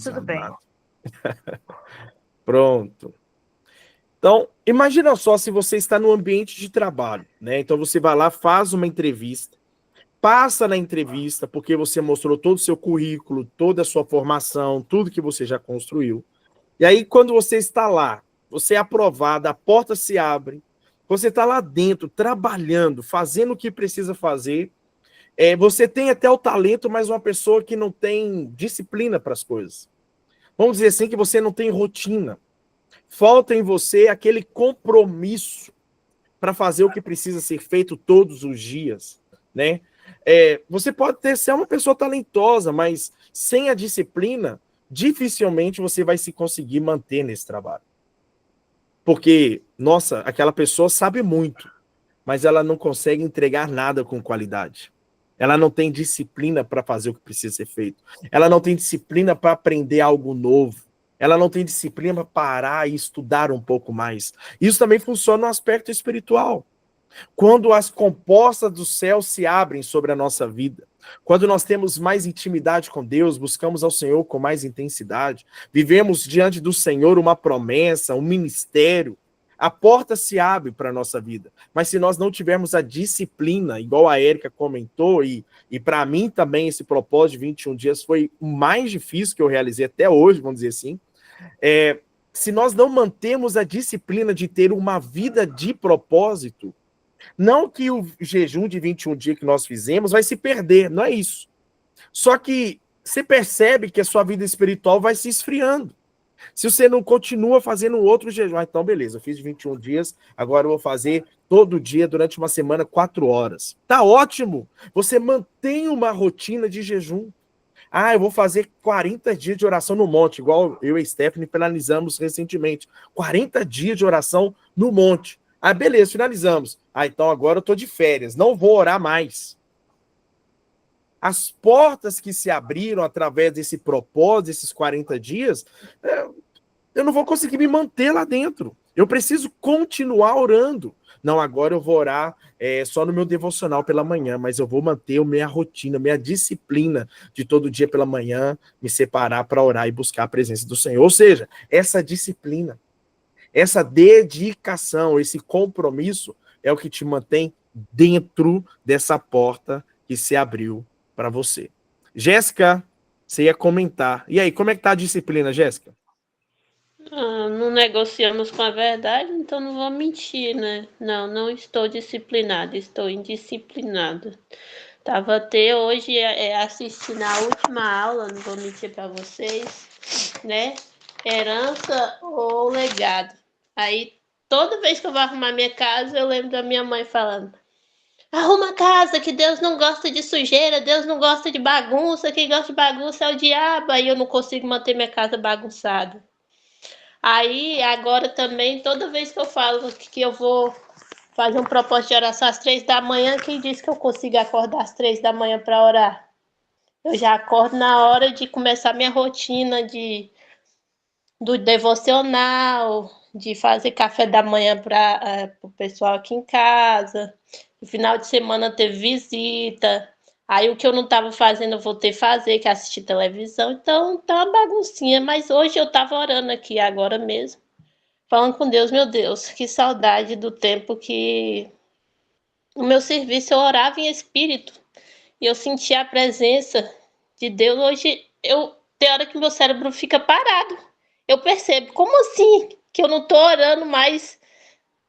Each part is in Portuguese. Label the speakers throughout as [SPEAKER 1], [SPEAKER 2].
[SPEAKER 1] Tudo bem.
[SPEAKER 2] Pronto. Então, imagina só se você está no ambiente de trabalho, né? Então você vai lá, faz uma entrevista, passa na entrevista porque você mostrou todo o seu currículo, toda a sua formação, tudo que você já construiu. E aí, quando você está lá, você é aprovado, a porta se abre, você está lá dentro, trabalhando, fazendo o que precisa fazer. Você tem até o talento, mas uma pessoa que não tem disciplina para as coisas. Vamos dizer assim que você não tem rotina. Falta em você aquele compromisso para fazer o que precisa ser feito todos os dias, né? Você pode ser uma pessoa talentosa, mas sem a disciplina, dificilmente você vai se conseguir manter nesse trabalho. Porque, nossa, aquela pessoa sabe muito, mas ela não consegue entregar nada com qualidade. Ela não tem disciplina para fazer o que precisa ser feito. Ela não tem disciplina para aprender algo novo. Ela não tem disciplina para parar e estudar um pouco mais. Isso também funciona no aspecto espiritual. Quando as compostas do céu se abrem sobre a nossa vida, quando nós temos mais intimidade com Deus, buscamos ao Senhor com mais intensidade, vivemos diante do Senhor uma promessa, um ministério, a porta se abre para a nossa vida. Mas se nós não tivermos a disciplina, igual a Érica comentou, e para mim também esse propósito de 21 dias foi o mais difícil que eu realizei até hoje, vamos dizer assim, se nós não mantemos a disciplina de ter uma vida de propósito, não que o jejum de 21 dias que nós fizemos vai se perder, não é isso. Só que você percebe que a sua vida espiritual vai se esfriando. Se você não continua fazendo outro jejum, então beleza, eu fiz 21 dias, agora eu vou fazer todo dia, durante uma semana, 4 horas. Tá ótimo! Você mantém uma rotina de jejum. Eu vou fazer 40 dias de oração no monte, igual eu e a Stephanie finalizamos recentemente. 40 dias de oração no monte. Beleza, finalizamos. Então agora eu tô de férias, não vou orar mais. As portas que se abriram através desse propósito, desses 40 dias, eu não vou conseguir me manter lá dentro. Eu preciso continuar orando. Não, agora eu vou orar só no meu devocional pela manhã, mas eu vou manter a minha rotina, minha disciplina de todo dia pela manhã, me separar para orar e buscar a presença do Senhor. Ou seja, essa disciplina, essa dedicação, esse compromisso é o que te mantém dentro dessa porta que se abriu para você. Jéssica, você ia comentar. E aí, como é que tá a disciplina, Jéssica?
[SPEAKER 3] Não negociamos com a verdade, então não vou mentir, né? Não estou disciplinada, estou indisciplinada. Tava até hoje assistindo a última aula, não vou mentir para vocês, né? Herança ou legado. Aí, toda vez que eu vou arrumar minha casa, eu lembro da minha mãe falando: arruma a casa, que Deus não gosta de sujeira, Deus não gosta de bagunça, quem gosta de bagunça é o diabo. Aí eu não consigo manter minha casa bagunçada. Aí, agora também, toda vez que eu falo que eu vou fazer um propósito de oração às 3 da manhã, quem disse que eu consigo acordar às 3 da manhã para orar? Eu já acordo na hora de começar minha rotina do devocional, de fazer café da manhã para o pessoal aqui em casa. No final de semana teve visita. Aí o que eu não estava fazendo, eu voltei a fazer, que é assistir televisão. Então tá uma baguncinha, mas hoje eu estava orando aqui agora mesmo, falando com Deus. Meu Deus, que saudade do tempo que o meu serviço eu orava em espírito e eu sentia a presença de Deus. Hoje tem hora que meu cérebro fica parado. Eu percebo, como assim que eu não estou orando mais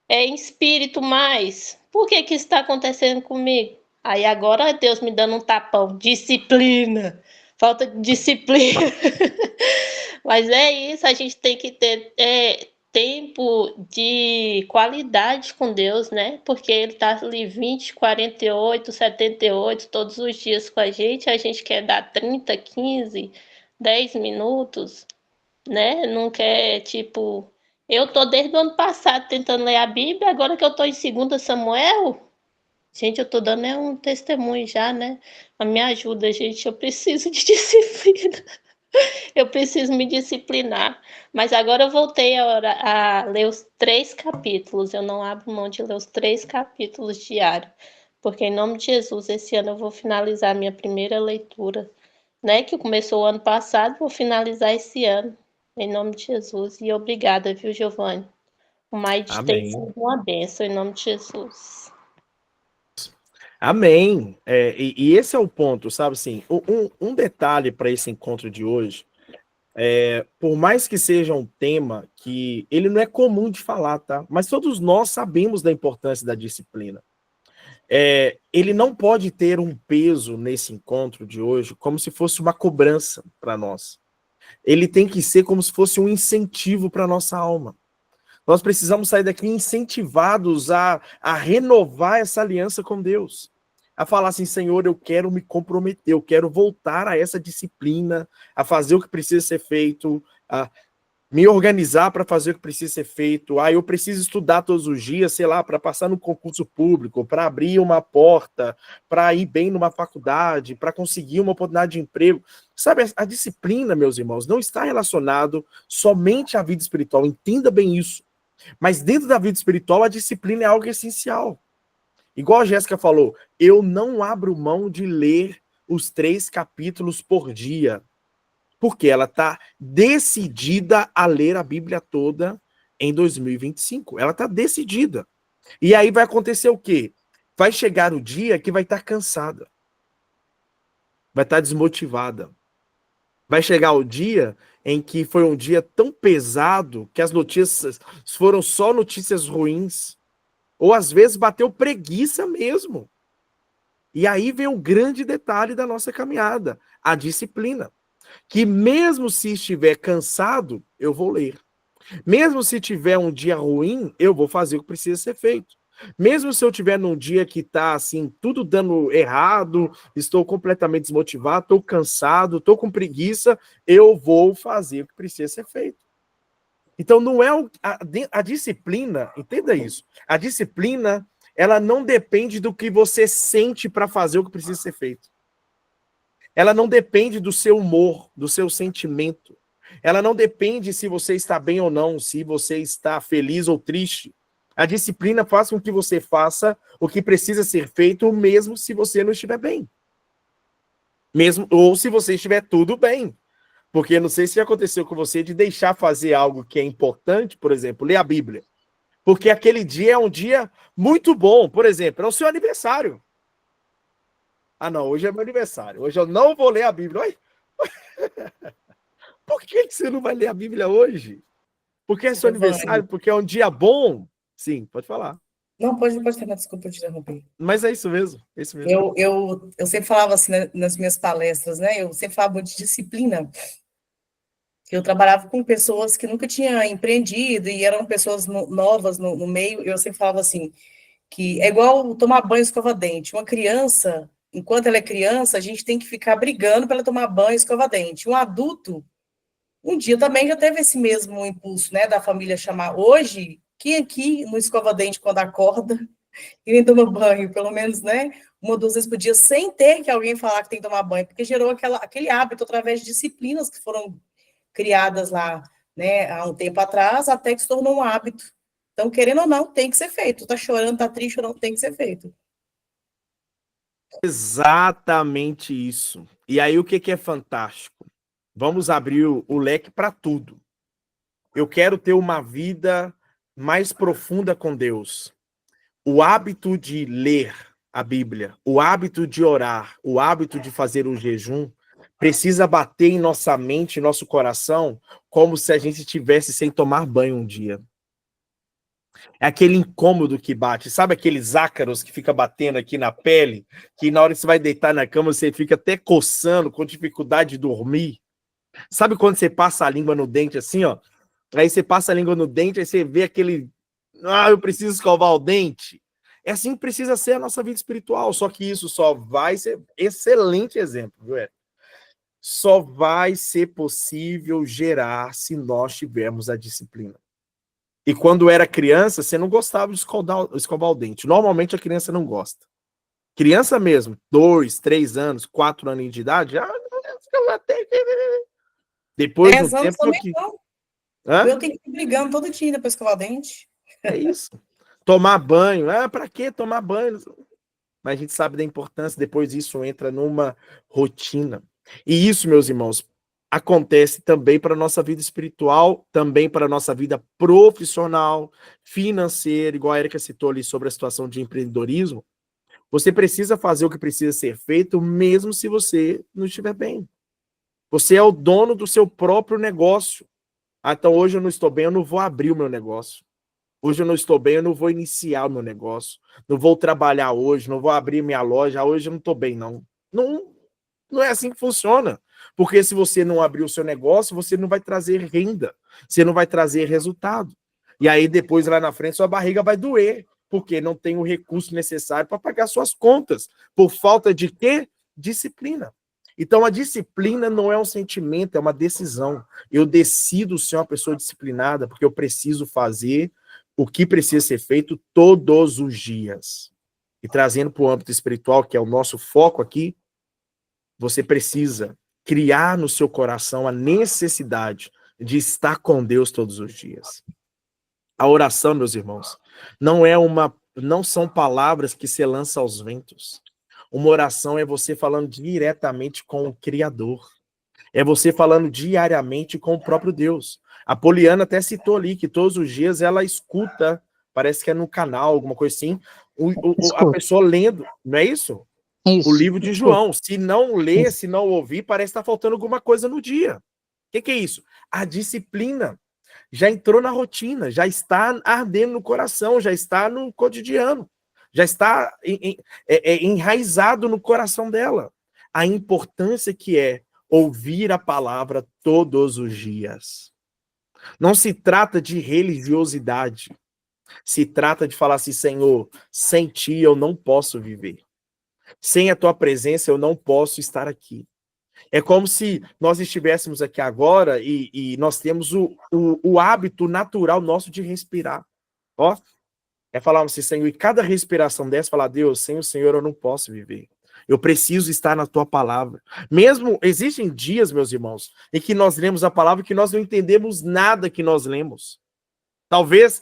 [SPEAKER 3] em espírito mais? Por que isso está acontecendo comigo? Aí agora Deus me dando um tapão, disciplina, falta de disciplina. Mas é isso, a gente tem que ter tempo de qualidade com Deus, né? Porque Ele tá ali 20, 48, 78 todos os dias com a gente quer dar 30, 15, 10 minutos, né? Não quer, tipo... Eu tô desde o ano passado tentando ler a Bíblia, agora que eu tô em 2 Samuel, gente, eu tô dando um testemunho já, né? Me ajuda, gente, eu preciso de disciplina. Eu preciso me disciplinar. Mas agora eu voltei a ler os 3 capítulos. Eu não abro mão de ler os 3 capítulos diários. Porque, em nome de Jesus, esse ano eu vou finalizar a minha primeira leitura né, que começou o ano passado, vou finalizar esse ano, em nome de Jesus. E obrigada, viu, Giovanni? O Mais tem
[SPEAKER 2] Amém.
[SPEAKER 3] sido uma bênção, em nome de Jesus.
[SPEAKER 2] Amém. E esse é o ponto, sabe assim, um detalhe para esse encontro de hoje, por mais que seja um tema que ele não é comum de falar, tá? Mas todos nós sabemos da importância da disciplina. Ele não pode ter um peso nesse encontro de hoje como se fosse uma cobrança para nós. Ele tem que ser como se fosse um incentivo para nossa alma. Nós precisamos sair daqui incentivados a renovar essa aliança com Deus. A falar assim, Senhor, eu quero me comprometer, eu quero voltar a essa disciplina, a fazer o que precisa ser feito, a me organizar para fazer o que precisa ser feito. Eu preciso estudar todos os dias, sei lá, para passar no concurso público, para abrir uma porta, para ir bem numa faculdade, para conseguir uma oportunidade de emprego. Sabe, a disciplina, meus irmãos, não está relacionado somente à vida espiritual. Entenda bem isso. Mas dentro da vida espiritual, a disciplina é algo essencial. Igual a Jéssica falou, eu não abro mão de ler os 3 capítulos por dia. Porque ela está decidida a ler a Bíblia toda em 2025. Ela está decidida. E aí vai acontecer o quê? Vai chegar o dia que vai estar cansada. Vai estar desmotivada. Vai chegar o dia em que foi um dia tão pesado que as notícias foram só notícias ruins. Ou às vezes bateu preguiça mesmo. E aí vem o grande detalhe da nossa caminhada, a disciplina. Que mesmo se estiver cansado, eu vou ler. Mesmo se tiver um dia ruim, eu vou fazer o que precisa ser feito. Mesmo se eu tiver num dia que está assim, tudo dando errado, estou completamente desmotivado, estou cansado, estou com preguiça, eu vou fazer o que precisa ser feito. Então não é a disciplina, entenda isso. A disciplina, ela não depende do que você sente para fazer o que precisa ser feito. Ela não depende do seu humor, do seu sentimento. Ela não depende se você está bem ou não, se você está feliz ou triste. A disciplina faz com que você faça o que precisa ser feito, mesmo se você não estiver bem. Mesmo, ou se você estiver tudo bem. Porque não sei se já aconteceu com você de deixar fazer algo que é importante, por exemplo, ler a Bíblia. Porque aquele dia é um dia muito bom. Por exemplo, é o seu aniversário. Não, hoje é meu aniversário. Hoje eu não vou ler a Bíblia. Oi? Por que você não vai ler a Bíblia hoje? Porque é seu
[SPEAKER 1] Giovanni.
[SPEAKER 2] aniversário? Porque é um dia bom? Sim, pode falar.
[SPEAKER 1] Não, pode terminar, desculpa te interromper.
[SPEAKER 2] Mas é isso mesmo, é isso mesmo.
[SPEAKER 1] Eu sempre falava assim nas minhas palestras, né? Eu sempre falava muito de disciplina. Eu trabalhava com pessoas que nunca tinham empreendido e eram pessoas novas no meio. Eu sempre falava assim, que é igual tomar banho e escovar dente. Uma criança, enquanto ela é criança, a gente tem que ficar brigando para ela tomar banho e escovar dente. Um adulto, um dia também já teve esse mesmo impulso, né, da família chamar. Hoje, quem aqui não escova dente quando acorda e nem toma banho, pelo menos, né, 1 ou 2 vezes por dia, sem ter que alguém falar que tem que tomar banho, porque gerou aquele hábito através de disciplinas que foram criadas lá, né, há um tempo atrás, até que se tornou um hábito. Então, querendo ou não, tem que ser feito. Tá chorando, tá triste ou não, tem que ser feito.
[SPEAKER 2] Exatamente isso. E aí o que é fantástico? Vamos abrir o leque para tudo. Eu quero ter uma vida mais profunda com Deus. O hábito de ler a Bíblia, o hábito de orar, o hábito de fazer um jejum, precisa bater em nossa mente, em nosso coração, como se a gente estivesse sem tomar banho um dia. É aquele incômodo que bate. Sabe aqueles ácaros que fica batendo aqui na pele? Que na hora que você vai deitar na cama, você fica até coçando, com dificuldade de dormir? Sabe quando você passa a língua no dente assim, ó? Aí você passa a língua no dente, aí você vê aquele... eu preciso escovar o dente. É assim que precisa ser a nossa vida espiritual. Só que isso só vai ser... Excelente exemplo, viu? Só vai ser possível gerar se nós tivermos a disciplina. E quando era criança, você não gostava de escovar o dente. Normalmente a criança não gosta. Criança mesmo, 2, 3 anos, 4 anos de idade, depois do
[SPEAKER 1] 10 anos
[SPEAKER 2] tempo
[SPEAKER 1] também
[SPEAKER 2] que...
[SPEAKER 1] não.
[SPEAKER 2] Hã?
[SPEAKER 1] Eu tenho que ir brigando todo dia depois de escovar o dente.
[SPEAKER 2] É isso. Tomar banho. Pra que tomar banho? Mas a gente sabe da importância, depois isso entra numa rotina. E isso, meus irmãos, acontece também para a nossa vida espiritual, também para a nossa vida profissional, financeira, igual a Erika citou ali sobre a situação de empreendedorismo. Você precisa fazer o que precisa ser feito, mesmo se você não estiver bem. Você é o dono do seu próprio negócio. Ah, então hoje eu não estou bem, eu não vou abrir o meu negócio. Hoje eu não estou bem, eu não vou iniciar o meu negócio. Não vou trabalhar hoje, não vou abrir minha loja. Hoje eu não estou bem, não. Não é assim que funciona. Porque se você não abrir o seu negócio, você não vai trazer renda. Você não vai trazer resultado. E aí depois, lá na frente, sua barriga vai doer. Porque não tem o recurso necessário para pagar suas contas. Por falta de quê? Disciplina. Então, a disciplina não é um sentimento, é uma decisão. Eu decido ser uma pessoa disciplinada porque eu preciso fazer o que precisa ser feito todos os dias. E trazendo para o âmbito espiritual, que é o nosso foco aqui, você precisa criar no seu coração a necessidade de estar com Deus todos os dias. A oração, meus irmãos, não são palavras que se lançam aos ventos. Uma oração é você falando diretamente com o Criador. É você falando diariamente com o próprio Deus. A Poliana até citou ali que todos os dias ela escuta, parece que é no canal, alguma coisa assim, a pessoa lendo, não é isso?
[SPEAKER 4] Isso.
[SPEAKER 2] O livro de João. Se não ler, se não ouvir, parece que está faltando alguma coisa no dia. O que é isso? A disciplina. Já entrou na rotina, já está ardendo no coração, já está no cotidiano, já está enraizado no coração dela. A importância que é ouvir a palavra todos os dias. Não se trata de religiosidade. Se trata de falar assim, Senhor, sem ti eu não posso viver. Sem a tua presença eu não posso estar aqui. É como se nós estivéssemos aqui agora e nós temos o hábito natural nosso de respirar. Ó, é falar assim, Senhor, e cada respiração dessa, falar, Deus, sem o Senhor eu não posso viver. Eu preciso estar na tua palavra. Mesmo, existem dias, meus irmãos, em que nós lemos a palavra e que nós não entendemos nada que nós lemos. Talvez,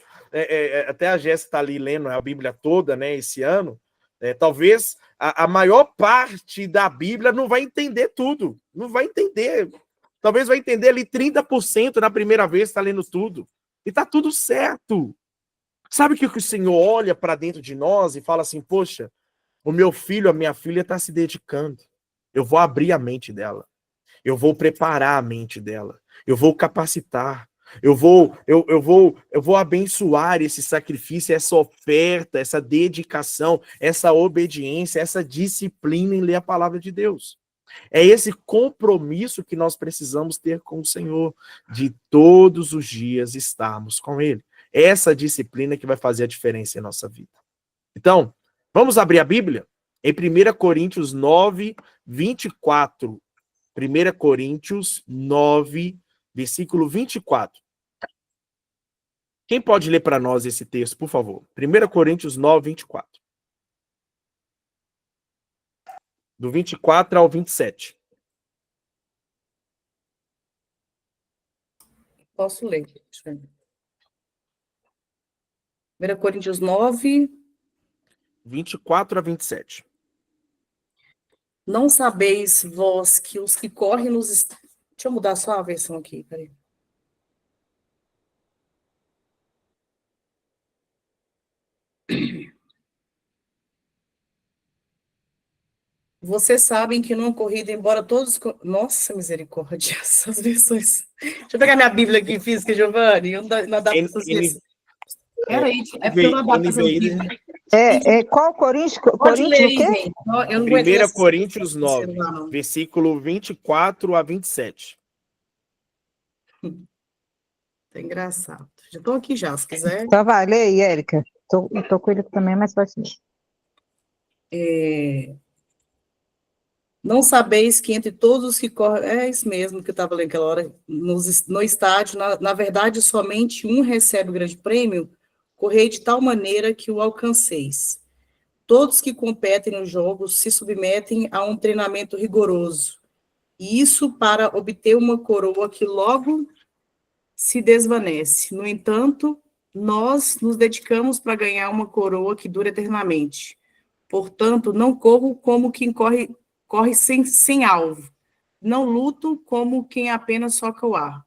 [SPEAKER 2] até a Jéssica está ali lendo a Bíblia toda, né, esse ano, talvez a maior parte da Bíblia não vai entender tudo. Não vai entender. Talvez vai entender ali 30% na primeira vez, está lendo tudo. E está tudo certo. Sabe que o Senhor olha para dentro de nós e fala assim, poxa, o meu filho, a minha filha está se dedicando. Eu vou abrir a mente dela. Eu vou preparar a mente dela. Eu vou capacitar. Eu vou abençoar esse sacrifício, essa oferta, essa dedicação, essa obediência, essa disciplina em ler a palavra de Deus. É esse compromisso que nós precisamos ter com o Senhor, de todos os dias estarmos com Ele. Essa disciplina que vai fazer a diferença em nossa vida. Então, vamos abrir a Bíblia? Em 1 Coríntios 9, 24. 1 Coríntios 9, versículo 24. Quem pode ler para nós esse texto, por favor? 1 Coríntios 9, 24. Do 24 ao 27.
[SPEAKER 1] Posso ler. Deixa eu ver. 1 Coríntios 9.
[SPEAKER 2] 24 a 27.
[SPEAKER 1] Não sabeis vós que os que correm nos... Deixa eu mudar só a versão aqui, peraí. Vocês sabem que numa corrida, embora todos... Nossa, misericórdia, essas versões. Deixa eu pegar minha Bíblia aqui, física, Giovanni. Não dá para essas versões. Peraí, é porque eu não dá para essas Bíblias.
[SPEAKER 4] Qual Coríntios?
[SPEAKER 1] Pode ler aí,
[SPEAKER 4] o quê?
[SPEAKER 1] gente. Eu não aguento
[SPEAKER 2] 1 Coríntios 9,
[SPEAKER 1] celular, não.
[SPEAKER 2] versículo 24 a 27.
[SPEAKER 1] Tá engraçado. Já estou aqui já, se quiser.
[SPEAKER 4] Então vai, lê aí, Érica. Tô com ele também, mas pode ler.
[SPEAKER 1] Não sabeis que entre todos os que correm... É isso mesmo que eu estava lendo aquela hora. No estádio, na verdade, somente um recebe o grande prêmio. Correi de tal maneira que o alcanceis. Todos que competem nos jogos se submetem a um treinamento rigoroso. E isso para obter uma coroa que logo se desvanece. No entanto, nós nos dedicamos para ganhar uma coroa que dura eternamente. Portanto, não corro como quem corre sem alvo. Não luto como quem apenas soca o ar,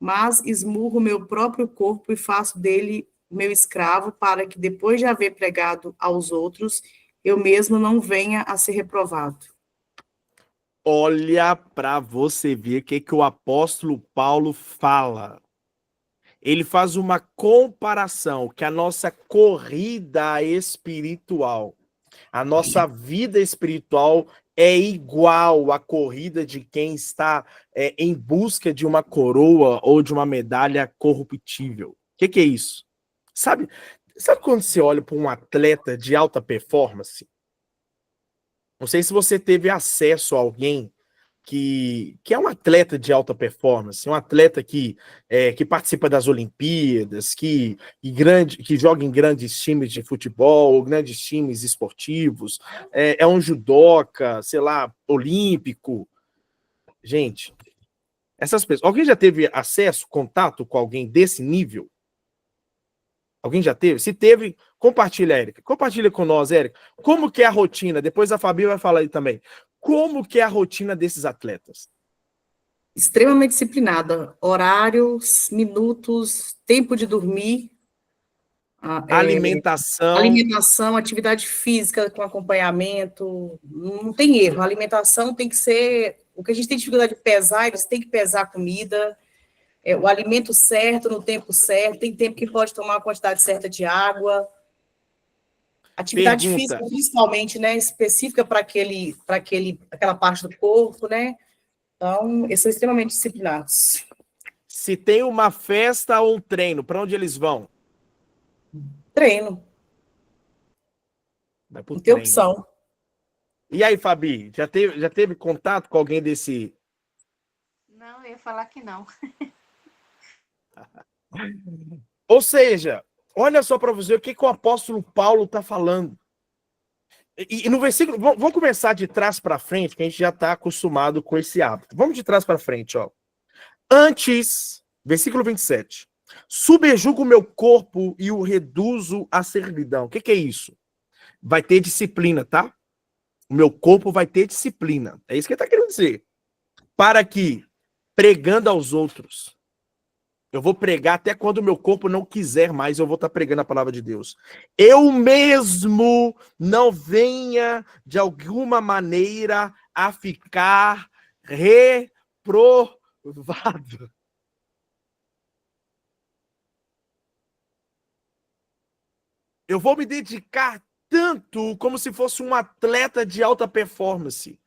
[SPEAKER 1] mas esmurro meu próprio corpo e faço dele meu escravo, para que depois de haver pregado aos outros, eu mesmo não venha a ser reprovado.
[SPEAKER 2] Olha para você ver o que, que o apóstolo Paulo fala. Ele faz uma comparação que a nossa corrida espiritual, a nossa vida espiritual é igual à corrida de quem está em busca de uma coroa ou de uma medalha corruptível. O que é isso? Sabe quando você olha para um atleta de alta performance? Não sei se você teve acesso a alguém que é um atleta de alta performance, um atleta que participa das Olimpíadas, que joga em grandes times de futebol, grandes times esportivos, é um judoca, sei lá, olímpico. Gente, essas pessoas. Alguém já teve acesso, contato com alguém desse nível? Alguém já teve? Se teve, compartilha, Érica. Compartilha com nós, Érica. Como que é a rotina? Depois a Fabi vai falar aí também. Como que é a rotina desses atletas?
[SPEAKER 1] Extremamente disciplinada. Horários, minutos, tempo de dormir, alimentação, atividade física com acompanhamento. Não tem erro. A alimentação tem que ser... O que a gente tem dificuldade de pesar, eles têm que pesar a comida, o alimento certo, no tempo certo. Tem tempo que pode tomar a quantidade certa de água. Atividade física, principalmente, né, específica para aquela parte do corpo, né? Então, eles são extremamente disciplinados.
[SPEAKER 2] Se tem uma festa ou um treino, para onde eles vão?
[SPEAKER 1] Treino.
[SPEAKER 2] Vai pro
[SPEAKER 1] não tem
[SPEAKER 2] treino.
[SPEAKER 1] opção.
[SPEAKER 2] E aí, Fabi, já teve contato com alguém desse?
[SPEAKER 5] Não, eu ia falar que não.
[SPEAKER 2] Ou seja, olha só para você o que o apóstolo Paulo está falando. E no versículo, vamos começar de trás para frente, que a gente já está acostumado com esse hábito. Vamos de trás para frente, ó. Antes, versículo 27. Subjugo o meu corpo e o reduzo à servidão. O que é isso? Vai ter disciplina, tá? O meu corpo vai ter disciplina. É isso que ele está querendo dizer. Para que, pregando aos outros, eu vou pregar até quando o meu corpo não quiser mais, eu vou estar pregando a palavra de Deus. Eu mesmo não venha, de alguma maneira, a ficar reprovado. Eu vou me dedicar tanto como se fosse um atleta de alta performance,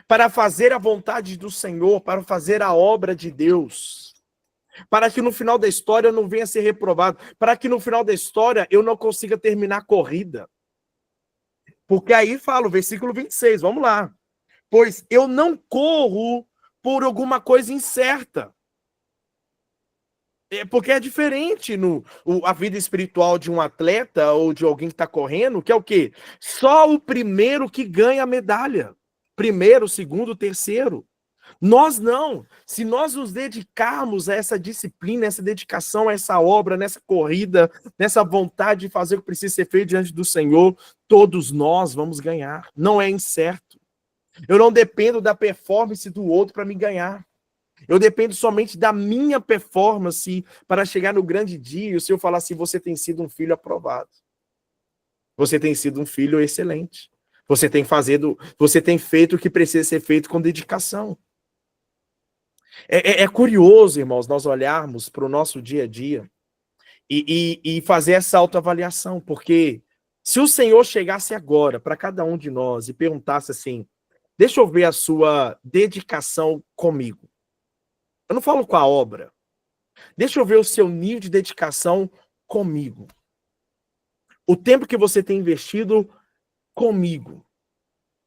[SPEAKER 2] para fazer a vontade do Senhor, para fazer a obra de Deus. Para que no final da história eu não venha a ser reprovado, para que no final da história eu não consiga terminar a corrida. Porque aí fala o versículo 26, vamos lá. Pois eu não corro por alguma coisa incerta. Porque é diferente a vida espiritual de um atleta ou de alguém que está correndo, que é o quê? Só o primeiro que ganha a medalha. Primeiro, segundo, terceiro. Nós não. Se nós nos dedicarmos a essa disciplina, essa dedicação a essa obra, nessa corrida, nessa vontade de fazer o que precisa ser feito diante do Senhor, todos nós vamos ganhar. Não é incerto. Eu não dependo da performance do outro para me ganhar. Eu dependo somente da minha performance para chegar no grande dia. E o Senhor falar assim, você tem sido um filho aprovado. Você tem sido um filho excelente. Você tem feito o que precisa ser feito com dedicação. É curioso, irmãos, nós olharmos para o nosso dia a dia e fazer essa autoavaliação, porque se o Senhor chegasse agora para cada um de nós e perguntasse assim, deixa eu ver a sua dedicação comigo. Eu não falo com a obra. Deixa eu ver o seu nível de dedicação comigo. O tempo que você tem investido comigo,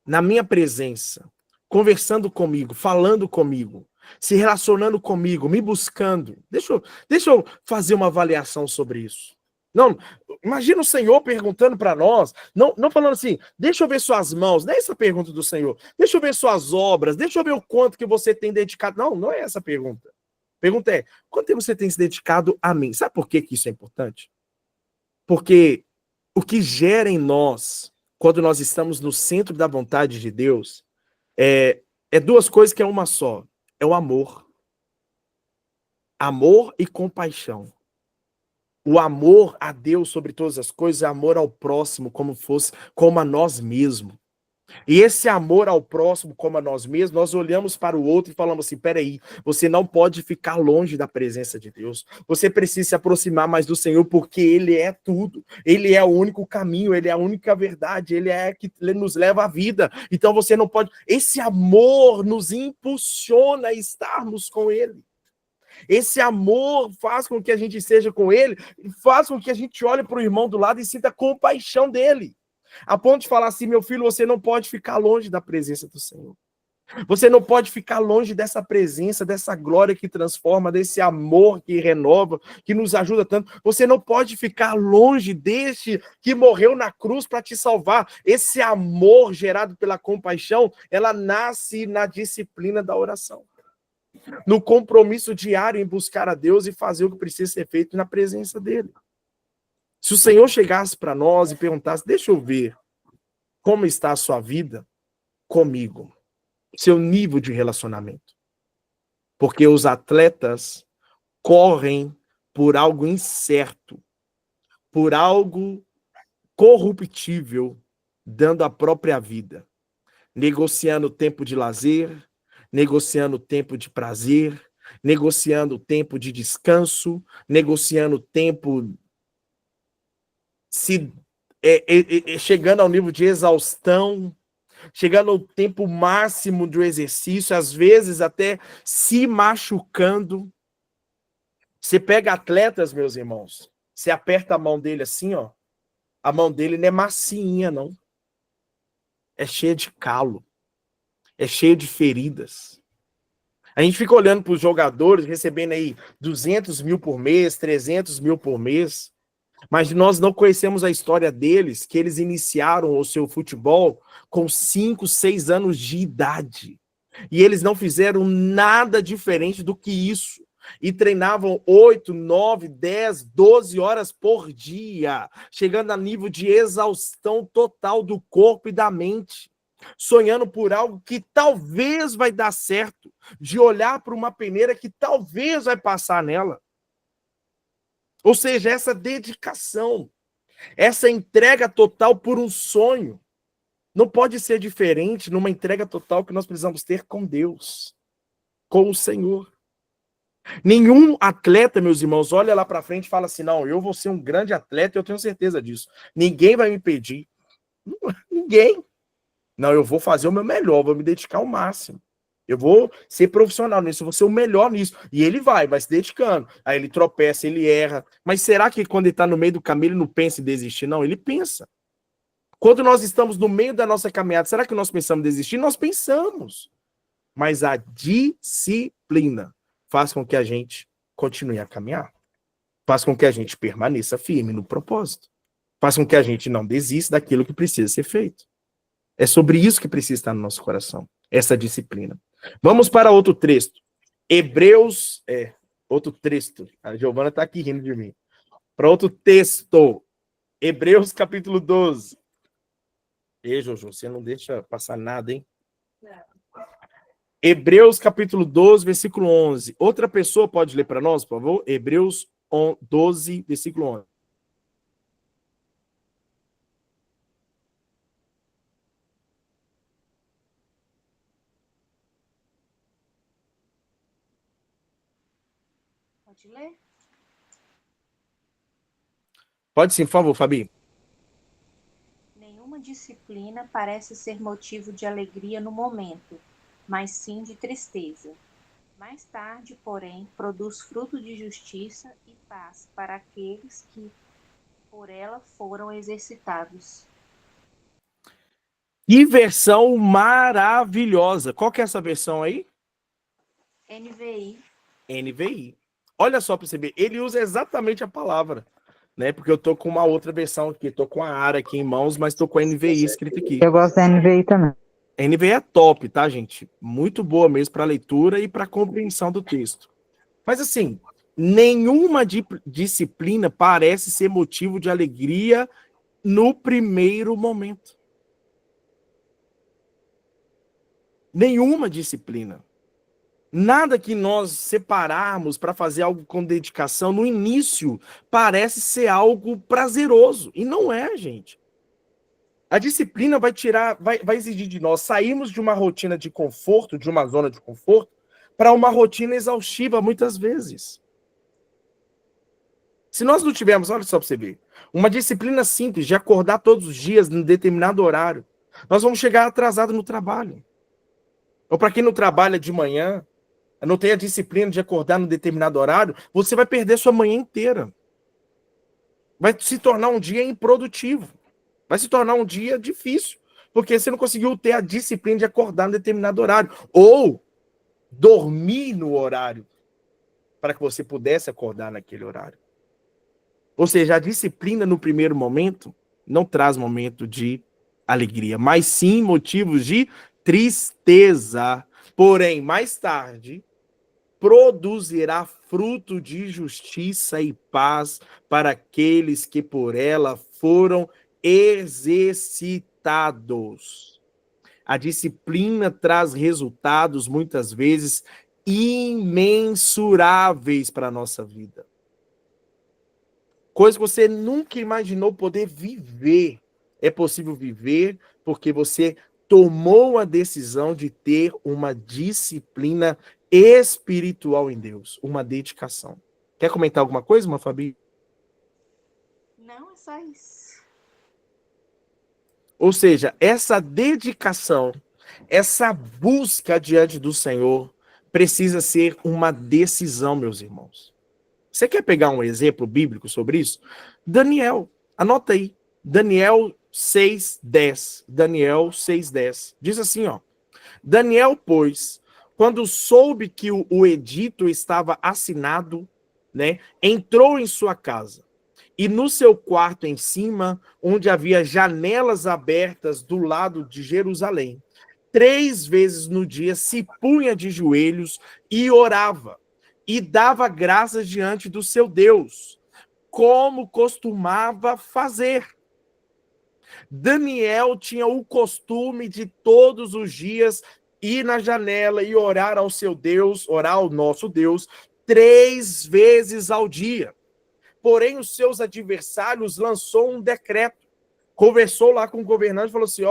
[SPEAKER 2] na minha presença, conversando comigo, falando comigo, se relacionando comigo, me buscando. Deixa eu fazer uma avaliação sobre isso. Não, imagina o Senhor perguntando para nós, não falando assim, deixa eu ver suas mãos, não é essa a pergunta do Senhor. Deixa eu ver suas obras, deixa eu ver o quanto que você tem dedicado. Não é essa a pergunta. A pergunta é, quanto tempo você tem se dedicado a mim? Sabe por que isso é importante? Porque o que gera em nós, quando nós estamos no centro da vontade de Deus, é É duas coisas que é uma só. É o amor. Amor e compaixão. O amor a Deus sobre todas as coisas é amor ao próximo como a nós mesmos. E esse amor ao próximo como a nós mesmos, nós olhamos para o outro e falamos assim, peraí, você não pode ficar longe da presença de Deus. Você precisa se aproximar mais do Senhor, porque Ele é tudo. Ele é o único caminho, Ele é a única verdade, Ele é que nos leva à vida. Então você não pode... Esse amor nos impulsiona a estarmos com Ele. Esse amor faz com que a gente seja com Ele, faz com que a gente olhe para o irmão do lado e sinta compaixão dele. A ponto de falar assim, meu filho, você não pode ficar longe da presença do Senhor. Você não pode ficar longe dessa presença, dessa glória que transforma, desse amor que renova, que nos ajuda tanto. Você não pode ficar longe deste que morreu na cruz para te salvar. Esse amor gerado pela compaixão, ela nasce na disciplina da oração. No compromisso diário em buscar a Deus e fazer o que precisa ser feito na presença dele. Se o Senhor chegasse para nós e perguntasse, deixa eu ver como está a sua vida comigo, seu nível de relacionamento. Porque os atletas correm por algo incerto, por algo corruptível, dando a própria vida, negociando o tempo de lazer, negociando o tempo de prazer, negociando o tempo de descanso, negociando o tempo chegando ao nível de exaustão, chegando ao tempo máximo do exercício, às vezes até se machucando. Você pega atletas, meus irmãos, você aperta a mão dele assim, ó, a mão dele não é massinha, não. É cheia de calo, é cheia de feridas. A gente fica olhando para os jogadores, recebendo aí 200 mil por mês, 300 mil por mês, mas nós não conhecemos a história deles, que eles iniciaram o seu futebol com 5, 6 anos de idade. E eles não fizeram nada diferente do que isso. E treinavam 8, 9, 10, 12 horas por dia, chegando a nível de exaustão total do corpo e da mente. Sonhando por algo que talvez vai dar certo, de olhar para uma peneira que talvez vai passar nela. Ou seja, essa dedicação, essa entrega total por um sonho, não pode ser diferente numa entrega total que nós precisamos ter com Deus, com o Senhor. Nenhum atleta, meus irmãos, olha lá para frente e fala assim, não, eu vou ser um grande atleta, eu tenho certeza disso. Ninguém vai me impedir. Ninguém. Não, eu vou fazer o meu melhor, vou me dedicar ao máximo. Eu vou ser profissional nisso, eu vou ser o melhor nisso. E ele vai se dedicando. Aí ele tropeça, ele erra. Mas será que quando ele está no meio do caminho, ele não pensa em desistir? Não, ele pensa. Quando nós estamos no meio da nossa caminhada, será que nós pensamos em desistir? Nós pensamos. Mas a disciplina faz com que a gente continue a caminhar. Faz com que a gente permaneça firme no propósito. Faz com que a gente não desista daquilo que precisa ser feito. É sobre isso que precisa estar no nosso coração, essa disciplina. Vamos para outro texto. Hebreus, outro texto. A Giovana está aqui rindo de mim. Para outro texto. Hebreus capítulo 12. Ei, Jojo, você não deixa passar nada, hein? Não. Hebreus capítulo 12, versículo 11. Outra pessoa pode ler para nós, por favor? Hebreus 12, versículo 11.
[SPEAKER 5] Pode ler?
[SPEAKER 2] Pode sim, por favor, Fabi.
[SPEAKER 5] Nenhuma disciplina parece ser motivo de alegria no momento, mas sim de tristeza. Mais tarde, porém, produz fruto de justiça e paz para aqueles que por ela foram exercitados.
[SPEAKER 2] Que versão maravilhosa. Qual que é essa versão aí?
[SPEAKER 5] NVI.
[SPEAKER 2] NVI. Olha só para você ver, ele usa exatamente a palavra, né? Porque eu tô com uma outra versão aqui, tô com a ARA aqui em mãos, mas tô com a NVI escrita aqui.
[SPEAKER 4] Eu gosto da NVI também.
[SPEAKER 2] A NVI é top, tá, gente? Muito boa mesmo para leitura e para compreensão do texto. Mas assim, nenhuma disciplina parece ser motivo de alegria no primeiro momento. Nenhuma disciplina. Nada que nós separarmos para fazer algo com dedicação, no início, parece ser algo prazeroso. E não é, gente. A disciplina vai exigir de nós sairmos de uma rotina de conforto, de uma zona de conforto, para uma rotina exaustiva, muitas vezes. Se nós não tivermos, olha só para você ver, uma disciplina simples de acordar todos os dias em determinado horário, nós vamos chegar atrasados no trabalho. Ou para quem não trabalha de manhã, não tem a disciplina de acordar num determinado horário, você vai perder sua manhã inteira. Vai se tornar um dia improdutivo. Vai se tornar um dia difícil, porque você não conseguiu ter a disciplina de acordar num determinado horário. Ou dormir no horário, para que você pudesse acordar naquele horário. Ou seja, a disciplina no primeiro momento não traz momento de alegria, mas sim motivos de tristeza. Porém, mais tarde, produzirá fruto de justiça e paz para aqueles que por ela foram exercitados. A disciplina traz resultados, muitas vezes, imensuráveis para a nossa vida. Coisa que você nunca imaginou poder viver. É possível viver porque você tomou a decisão de ter uma disciplina espiritual em Deus, uma dedicação. Quer comentar alguma coisa, irmã Fabi?
[SPEAKER 5] Não, é só isso.
[SPEAKER 2] Ou seja, essa dedicação, essa busca diante do Senhor precisa ser uma decisão, meus irmãos. Você quer pegar um exemplo bíblico sobre isso? Daniel, anota aí. Daniel 6:10. Daniel 6:10. Diz assim, ó. Daniel, pois, quando soube que o edito estava assinado, né, entrou em sua casa. E no seu quarto em cima, onde havia janelas abertas do lado de Jerusalém, 3 vezes no dia se punha de joelhos e orava, e dava graças diante do seu Deus, como costumava fazer. Daniel tinha o costume de todos os dias ir na janela e orar ao seu Deus, orar ao nosso Deus, 3 vezes ao dia. Porém, os seus adversários lançou um decreto. Conversou lá com o governante e falou assim,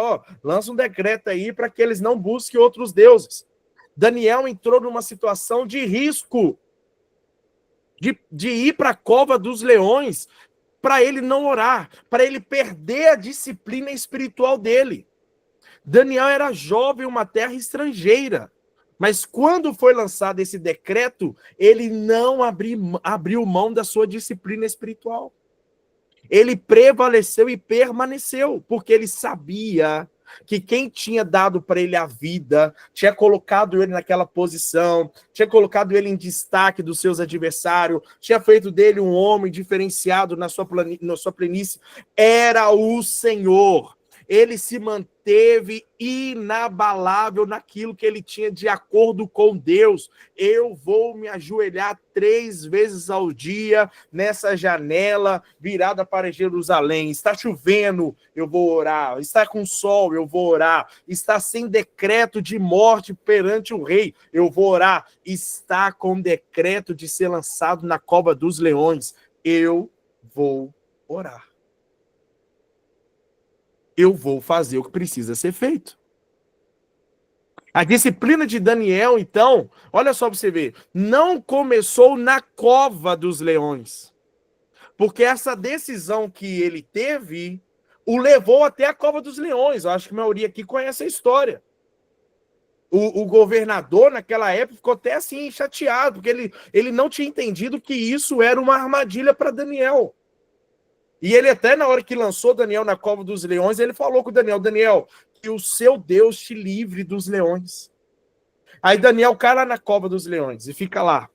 [SPEAKER 2] lança um decreto aí para que eles não busquem outros deuses. Daniel entrou numa situação de risco, de ir para a cova dos leões, para ele não orar, para ele perder a disciplina espiritual dele. Daniel era jovem em uma terra estrangeira, mas quando foi lançado esse decreto, ele não abriu mão da sua disciplina espiritual. Ele prevaleceu e permaneceu, porque ele sabia que quem tinha dado para ele a vida, tinha colocado ele naquela posição, tinha colocado ele em destaque dos seus adversários, tinha feito dele um homem diferenciado na sua planície, era o Senhor. Ele se manteve inabalável naquilo que ele tinha de acordo com Deus. Eu vou me ajoelhar 3 vezes ao dia nessa janela virada para Jerusalém. Está chovendo, eu vou orar. Está com sol, eu vou orar. Está sem decreto de morte perante o rei, eu vou orar. Está com decreto de ser lançado na cova dos leões, eu vou orar. Eu vou fazer o que precisa ser feito. A disciplina de Daniel, então, olha só para você ver, não começou na cova dos leões. Porque essa decisão que ele teve o levou até a cova dos leões. Eu acho que a maioria aqui conhece a história. O governador, naquela época, ficou até assim chateado, porque ele não tinha entendido que isso era uma armadilha para Daniel. E ele até na hora que lançou Daniel na cova dos leões, ele falou com o Daniel, que o seu Deus te livre dos leões. Aí Daniel cai lá na cova dos leões e fica lá.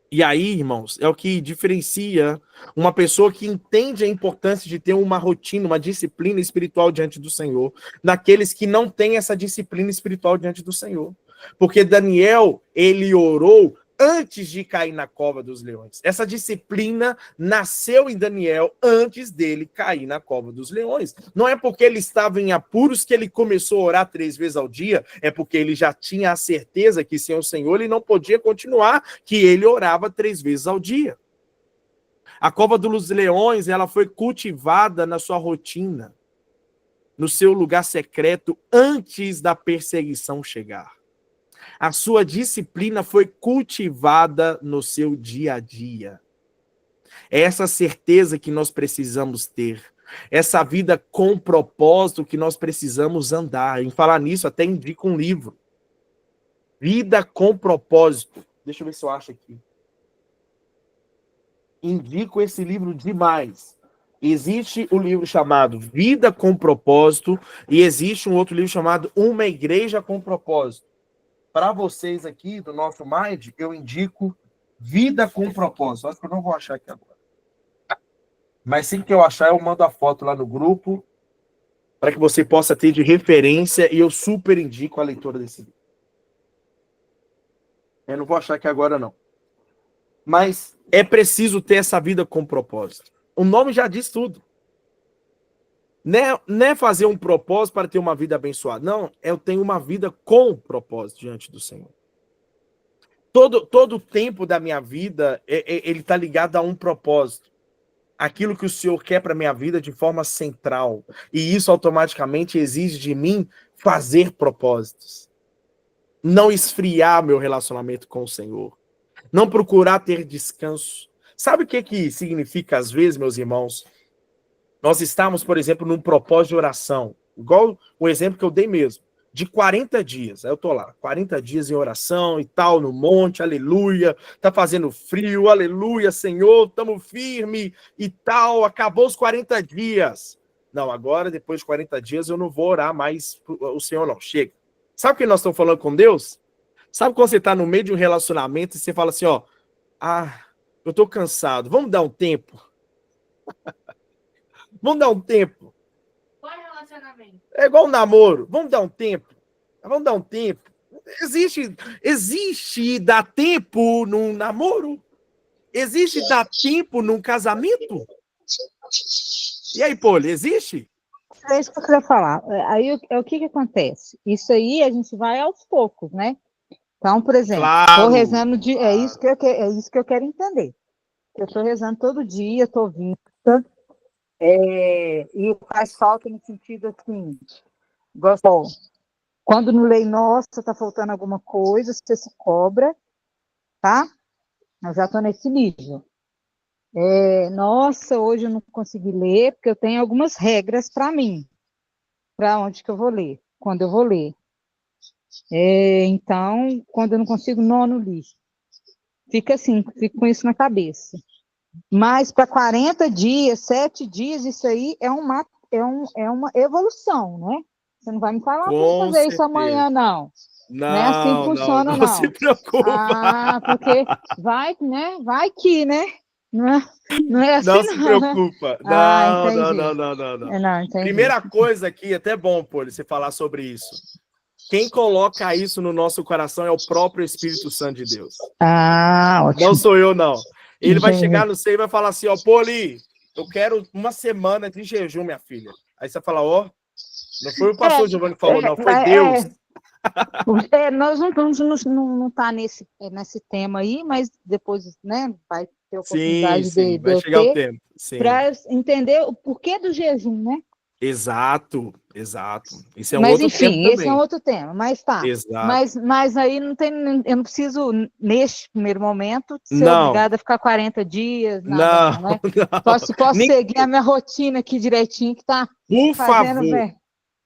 [SPEAKER 2] E aí, irmãos, é o que diferencia uma pessoa que entende a importância de ter uma rotina, uma disciplina espiritual diante do Senhor, daqueles que não têm essa disciplina espiritual diante do Senhor. Porque Daniel, ele orou antes de cair na cova dos leões. Essa disciplina nasceu em Daniel antes dele cair na cova dos leões. Não é porque ele estava em apuros que ele começou a orar 3 vezes ao dia, é porque ele já tinha a certeza que sem o Senhor ele não podia continuar, que ele orava 3 vezes ao dia. A cova dos leões, ela foi cultivada na sua rotina, no seu lugar secreto, antes da perseguição chegar. A sua disciplina foi cultivada no seu dia a dia. É essa certeza que nós precisamos ter. Essa vida com propósito que nós precisamos andar. Em falar nisso, até indico um livro. Vida com propósito. Deixa eu ver se eu acho aqui. Indico esse livro demais. Existe o livro chamado Vida com Propósito e existe um outro livro chamado Uma Igreja com Propósito. Para vocês aqui do nosso Mind, eu indico Vida com Propósito. Acho que eu não vou achar aqui agora. Mas assim que eu achar, eu mando a foto lá no grupo para que você possa ter de referência e eu super indico a leitura desse livro. Eu não vou achar aqui agora, não. Mas é preciso ter essa vida com propósito. O nome já diz tudo. Não é fazer um propósito para ter uma vida abençoada. Não, eu tenho uma vida com propósito diante do Senhor. Todo o tempo da minha vida, ele está ligado a um propósito. Aquilo que o Senhor quer para a minha vida de forma central. E isso automaticamente exige de mim fazer propósitos. Não esfriar meu relacionamento com o Senhor. Não procurar ter descanso. Sabe o que significa, às vezes, meus irmãos? Nós estamos, por exemplo, num propósito de oração. Igual o exemplo que eu dei mesmo. De 40 dias. Aí eu tô lá, 40 dias em oração e tal, no monte, aleluia. Tá fazendo frio, aleluia, Senhor, estamos firme e tal. Acabou os 40 dias. Não, agora, depois de 40 dias, eu não vou orar mais o Senhor, não. Chega. Sabe o que nós estamos falando com Deus? Sabe quando você está no meio de um relacionamento e você fala assim, ó, eu tô cansado, vamos dar um tempo? Vamos dar um tempo.
[SPEAKER 1] Qual é o relacionamento?
[SPEAKER 2] É igual um namoro, vamos dar um tempo. Vamos dar um tempo. Existe dar tempo num namoro? Existe dar tempo num casamento? E aí, Poli, existe?
[SPEAKER 4] É isso que eu queria falar. Aí o que acontece? Isso aí a gente vai aos poucos, né? Então, por exemplo, estou rezando é isso que eu quero entender. Eu estou rezando todo dia, estou vindo. E faz falta no sentido assim, gosto, quando no Lei Nossa está faltando alguma coisa, você se cobra, tá? Eu já estou nesse nível. Nossa, hoje eu não consegui ler, porque eu tenho algumas regras para mim, para onde que eu vou ler, quando eu vou ler. Então, quando eu não consigo, no lixo. Fica assim, fico com isso na cabeça. Mas para 40 dias, 7 dias, isso aí é uma evolução, né? Você não vai me falar para fazer isso amanhã, não. Não é assim que funciona, não.
[SPEAKER 2] Não se preocupa.
[SPEAKER 4] Porque vai, né? Vai que, né? Não é assim,
[SPEAKER 2] não se preocupa.
[SPEAKER 4] Né?
[SPEAKER 2] Não. Primeira coisa aqui, até bom, Poli, você falar sobre isso. Quem coloca isso no nosso coração é o próprio Espírito Santo de Deus.
[SPEAKER 4] Ótimo.
[SPEAKER 2] Não sou eu, não. Ele vai chegar no céu e vai falar assim, ó, Poli, eu quero uma semana de jejum, minha filha. Aí você fala, ó, não foi o pastor Giovanni que falou, não, foi Deus.
[SPEAKER 4] Nós não tá nesse tema aí, mas depois, né, vai ter oportunidade
[SPEAKER 2] sim, vai chegar o tempo.
[SPEAKER 4] Para entender o porquê do jejum, né?
[SPEAKER 2] Exato. Isso é um outro tema também.
[SPEAKER 4] Esse é um outro tema, mas tá.
[SPEAKER 2] Exato.
[SPEAKER 4] Mas aí eu não preciso, neste primeiro momento, ser obrigada a ficar 40 dias, nada,
[SPEAKER 2] não,
[SPEAKER 4] né?
[SPEAKER 2] Não.
[SPEAKER 4] Posso seguir a minha rotina aqui direitinho, que tá
[SPEAKER 2] Por
[SPEAKER 4] fazendo
[SPEAKER 2] favor,
[SPEAKER 4] bem.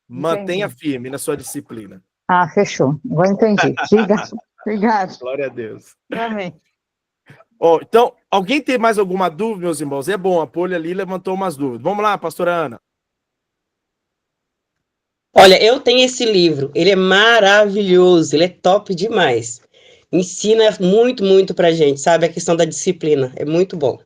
[SPEAKER 2] mantenha firme na sua disciplina.
[SPEAKER 4] Fechou. Agora entendi. Obrigado.
[SPEAKER 2] Glória a Deus.
[SPEAKER 4] Amém.
[SPEAKER 2] Então, alguém tem mais alguma dúvida, meus irmãos? É bom, a Poli ali levantou umas dúvidas. Vamos lá, pastora Ana.
[SPEAKER 6] Olha, eu tenho esse livro, ele é maravilhoso, ele é top demais. Ensina muito, muito pra gente, sabe? A questão da disciplina, é muito bom.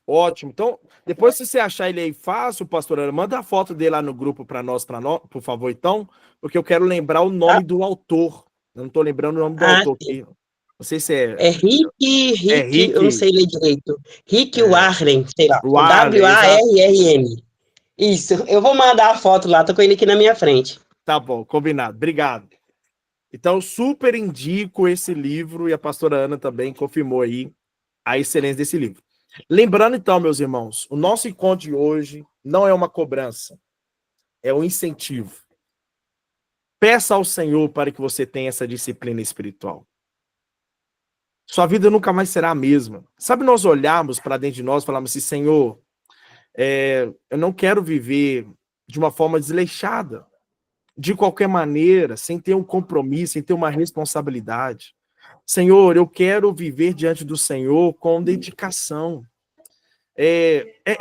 [SPEAKER 2] Ótimo. Então, depois se você achar ele aí fácil, pastora Ana, manda a foto dele lá no grupo para nós, por favor, então, porque eu quero lembrar o nome do autor. Eu não estou lembrando o nome do
[SPEAKER 6] Ah,
[SPEAKER 2] autor aqui. Não sei se é.
[SPEAKER 6] é Rick, eu não
[SPEAKER 2] Rick,
[SPEAKER 6] sei ler direito. Rick
[SPEAKER 2] é,
[SPEAKER 6] Warren, sei lá.
[SPEAKER 2] Warren, exato.
[SPEAKER 6] Warren. Isso, eu vou mandar a foto lá, tô com ele aqui na minha frente.
[SPEAKER 2] Tá bom, combinado. Obrigado. Então, eu super indico esse livro e a pastora Ana também confirmou aí a excelência desse livro. Lembrando, então, meus irmãos, o nosso encontro de hoje não é uma cobrança, é um incentivo. Peça ao Senhor para que você tenha essa disciplina espiritual. Sua vida nunca mais será a mesma. Sabe, nós olharmos para dentro de nós e falarmos assim, Senhor, eu não quero viver de uma forma desleixada, de qualquer maneira, sem ter um compromisso, sem ter uma responsabilidade. Senhor, eu quero viver diante do Senhor com dedicação.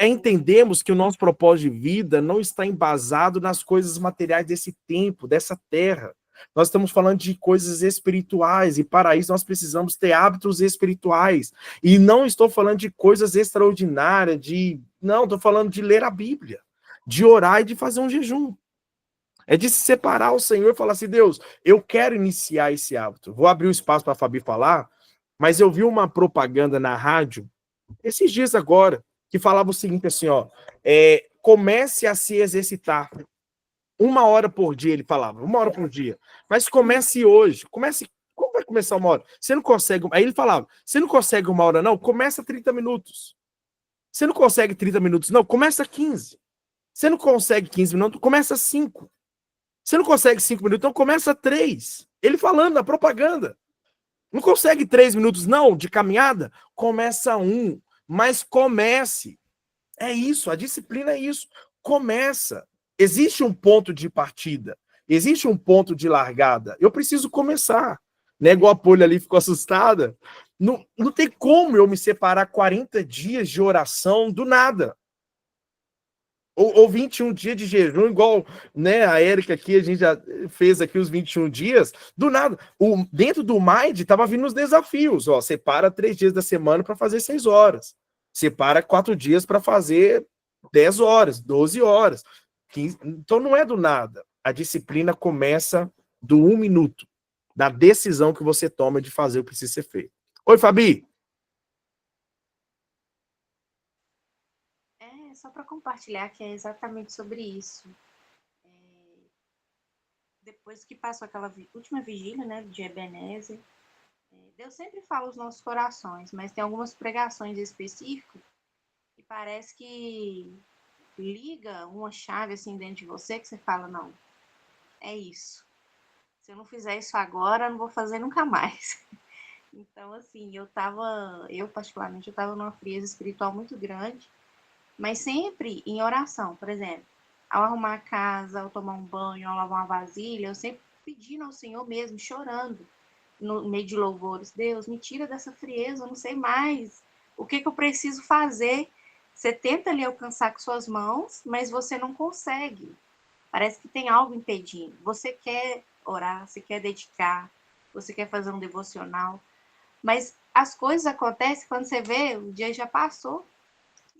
[SPEAKER 2] Entendemos que o nosso propósito de vida não está embasado nas coisas materiais desse tempo, dessa terra. Nós estamos falando de coisas espirituais, e para isso nós precisamos ter hábitos espirituais. E não estou falando de coisas extraordinárias, não, estou falando de ler a Bíblia, de orar e de fazer um jejum. É de se separar ao Senhor e falar assim, Deus, eu quero iniciar esse hábito. Vou abrir o espaço para a Fabi falar, mas eu vi uma propaganda na rádio, esses dias agora, que falava o seguinte assim, ó, comece a se exercitar. 1 hora por dia, ele falava, 1 hora por dia. Mas comece hoje, como vai começar 1 hora? Você não consegue, aí ele falava, você não consegue 1 hora não? Começa 30 minutos. Você não consegue 30 minutos não? Começa 15. Você não consegue 15 minutos? Começa 5. Você não consegue 5 minutos, então começa 3. Ele falando na propaganda. Não consegue 3 minutos, não, de caminhada? Começa 1. Mas comece. É isso, a disciplina é isso. Começa. Existe um ponto de partida. Existe um ponto de largada. Eu preciso começar. Né? Igual a Polly ali ficou assustada. Não tem como eu me separar 40 dias de oração do nada. Ou 21 dias de jejum, igual, né, a Érica aqui, a gente já fez aqui os 21 dias, do nada. Dentro do Mind, estava vindo os desafios, ó, separa 3 dias da semana para fazer 6 horas, separa 4 dias para fazer 10 horas, 12 horas, 15. Então não é do nada. A disciplina começa do 1 minuto, da decisão que você toma de fazer o que precisa ser feito. Oi, Fabi!
[SPEAKER 5] Só para compartilhar que é exatamente sobre isso. Depois que passou aquela última vigília, né, de Ebenezer, Deus sempre fala aos nossos corações, mas tem algumas pregações específicas que parece que liga uma chave assim dentro de você que você fala, não, é isso. Se eu não fizer isso agora, eu não vou fazer nunca mais. Então, assim, eu particularmente, eu tava numa frieza espiritual muito grande, mas sempre em oração, por exemplo, ao arrumar a casa, ao tomar um banho, ao lavar uma vasilha, eu sempre pedindo ao Senhor mesmo, chorando, no meio de louvores, Deus, me tira dessa frieza, eu não sei mais, o que eu preciso fazer? Você tenta ali alcançar com suas mãos, mas você não consegue, parece que tem algo impedindo, você quer orar, você quer dedicar, você quer fazer um devocional, mas as coisas acontecem quando você vê, o dia já passou,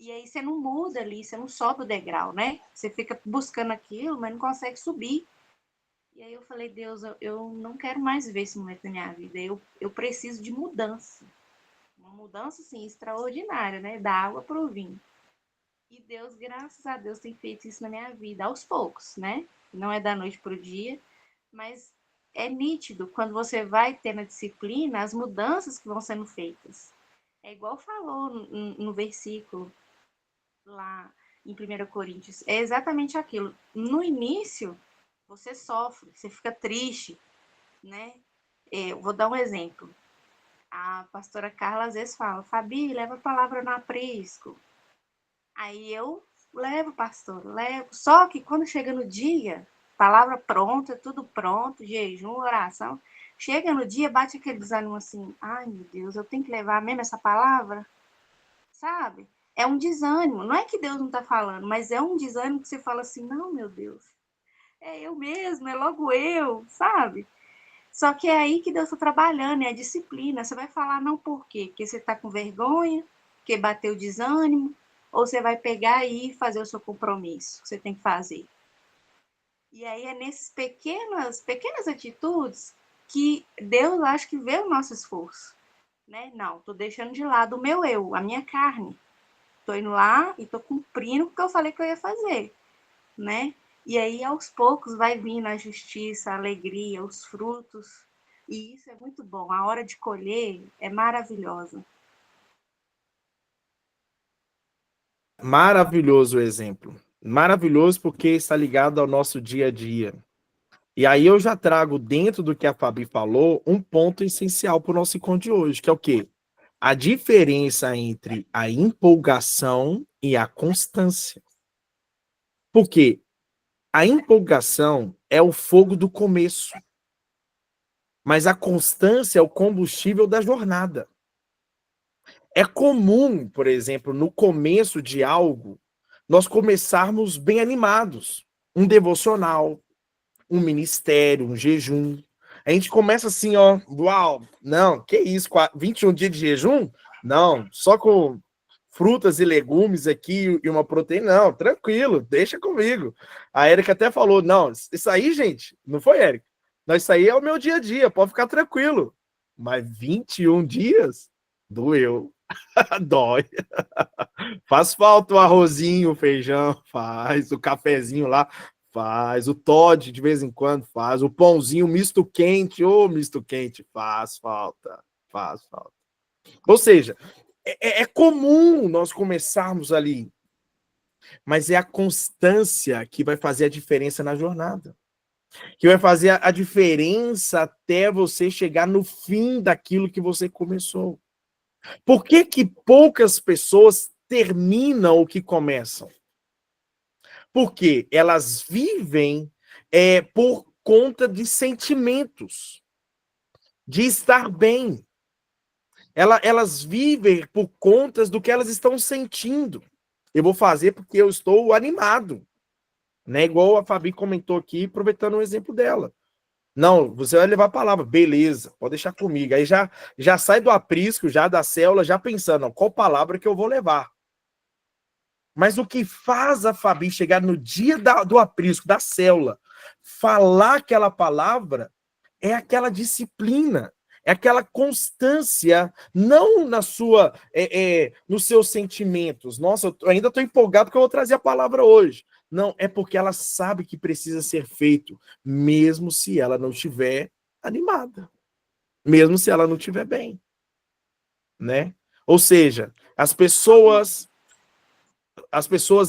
[SPEAKER 5] e aí você não muda ali, você não sobe o degrau, né? Você fica buscando aquilo, mas não consegue subir. E aí eu falei, Deus, eu não quero mais ver esse momento na minha vida. Eu preciso de mudança. Uma mudança, assim, extraordinária, né? Da água para o vinho. E Deus, graças a Deus, tem feito isso na minha vida, aos poucos, né? Não é da noite para o dia, mas é nítido quando você vai ter na disciplina as mudanças que vão sendo feitas. É igual falou no versículo lá em 1 Coríntios, é exatamente aquilo. No início, você sofre, você fica triste, né? Eu vou dar um exemplo. A pastora Carla às vezes fala, Fabi, leva a palavra no aprisco. Aí eu levo, pastor, levo. Só que quando chega no dia, palavra pronta, tudo pronto, jejum, oração, chega no dia, bate aquele desânimo assim, ai meu Deus, eu tenho que levar mesmo essa palavra? Sabe? É um desânimo, não é que Deus não está falando, mas é um desânimo que você fala assim, não, meu Deus, é eu mesmo, é logo eu, sabe? Só que é aí que Deus está trabalhando, é a disciplina. Você vai falar não por quê? Porque você está com vergonha, porque bateu desânimo, ou você vai pegar e fazer o seu compromisso que você tem que fazer. E aí é nessas pequenas atitudes que Deus, acho que vê o nosso esforço, né? Não, tô deixando de lado o meu eu, a minha carne. Tô indo lá e tô cumprindo o que eu falei que eu ia fazer, né? E aí, aos poucos, vai vindo a justiça, a alegria, os frutos. E isso é muito bom. A hora de colher é maravilhosa.
[SPEAKER 2] Maravilhoso o exemplo. Maravilhoso porque está ligado ao nosso dia a dia. E aí eu já trago dentro do que a Fabi falou um ponto essencial para o nosso encontro de hoje, que é o quê? A diferença entre a empolgação e a constância. Porque a empolgação é o fogo do começo, mas a constância é o combustível da jornada. É comum, por exemplo, no começo de algo, nós começarmos bem animados. Um devocional, um ministério, um jejum. A gente começa assim, ó, uau, não, que isso, 21 dias de jejum? Não, só com frutas e legumes aqui e uma proteína, não, tranquilo, deixa comigo. A Érica até falou, não, isso aí, gente, não foi, Érica? Não, isso aí é o meu dia a dia, pode ficar tranquilo. Mas 21 dias? Doeu. Dói. Faz falta o arrozinho, o feijão, faz, o cafezinho lá, faz, o Todd de vez em quando faz, o pãozinho misto quente, misto quente, faz falta, faz falta. Ou seja, é comum nós começarmos ali, mas é a constância que vai fazer a diferença na jornada, que vai fazer a diferença até você chegar no fim daquilo que você começou. Por que que poucas pessoas terminam o que começam? Porque elas vivem por conta de sentimentos, de estar bem. Elas vivem por conta do que elas estão sentindo. Eu vou fazer porque eu estou animado. Né? Igual a Fabi comentou aqui, aproveitando o exemplo dela. Não, você vai levar a palavra, beleza, pode deixar comigo. Aí já sai do aprisco, já da célula, já pensando, ó, qual palavra que eu vou levar. Mas o que faz a Fabi chegar no dia do aprisco, da célula, falar aquela palavra, é aquela disciplina, é aquela constância, não na sua, nos seus sentimentos. Nossa, eu ainda estou empolgado porque eu vou trazer a palavra hoje. Não, é porque ela sabe que precisa ser feito, mesmo se ela não estiver animada, mesmo se ela não estiver bem, né? Ou seja, as pessoas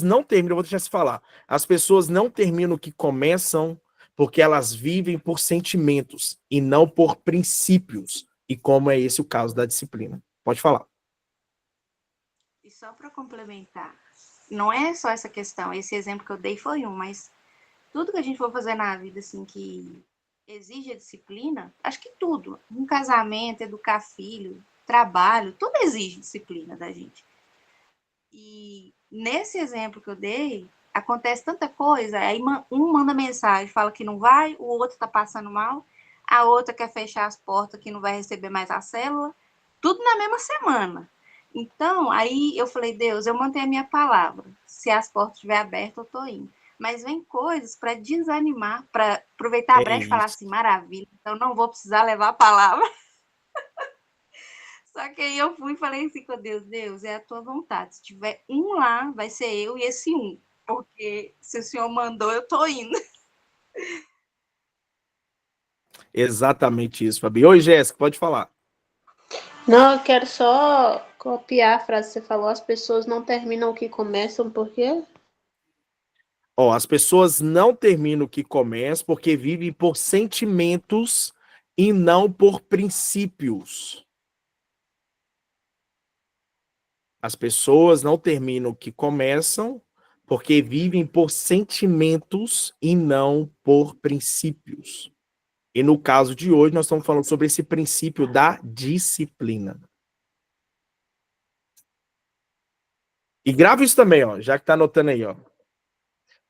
[SPEAKER 2] não terminam, eu vou deixar você falar. As pessoas não terminam o que começam porque elas vivem por sentimentos e não por princípios. E como é esse o caso da disciplina. Pode falar.
[SPEAKER 5] E só para complementar, não é só essa questão, esse exemplo que eu dei foi um, mas tudo que a gente for fazer na vida, assim, que exige a disciplina, acho que tudo, um casamento, educar filho, trabalho, tudo exige disciplina da gente. E nesse exemplo que eu dei, acontece tanta coisa, aí um manda mensagem, fala que não vai, o outro tá passando mal, a outra quer fechar as portas que não vai receber mais a célula, tudo na mesma semana. Então, aí eu falei, Deus, eu mantenho a minha palavra. Se as portas estiverem abertas, eu tô indo. Mas vem coisas para desanimar, para aproveitar a brecha e falar assim, maravilha, então não vou precisar levar a palavra. Só que aí eu fui e falei assim com Deus, Deus, é a tua vontade. Se tiver um lá, vai ser eu e esse um. Porque se o Senhor mandou, eu tô indo.
[SPEAKER 2] Exatamente isso, Fabi. Oi, Jéssica, pode falar.
[SPEAKER 3] Não, eu quero só copiar a frase que você falou. As pessoas não terminam o que começam, por quê?
[SPEAKER 2] Ó, as pessoas não terminam o que começam porque vivem por sentimentos e não por princípios. As pessoas não terminam o que começam porque vivem por sentimentos e não por princípios. E no caso de hoje, nós estamos falando sobre esse princípio da disciplina. E grave isso também, ó, já que está anotando aí, ó.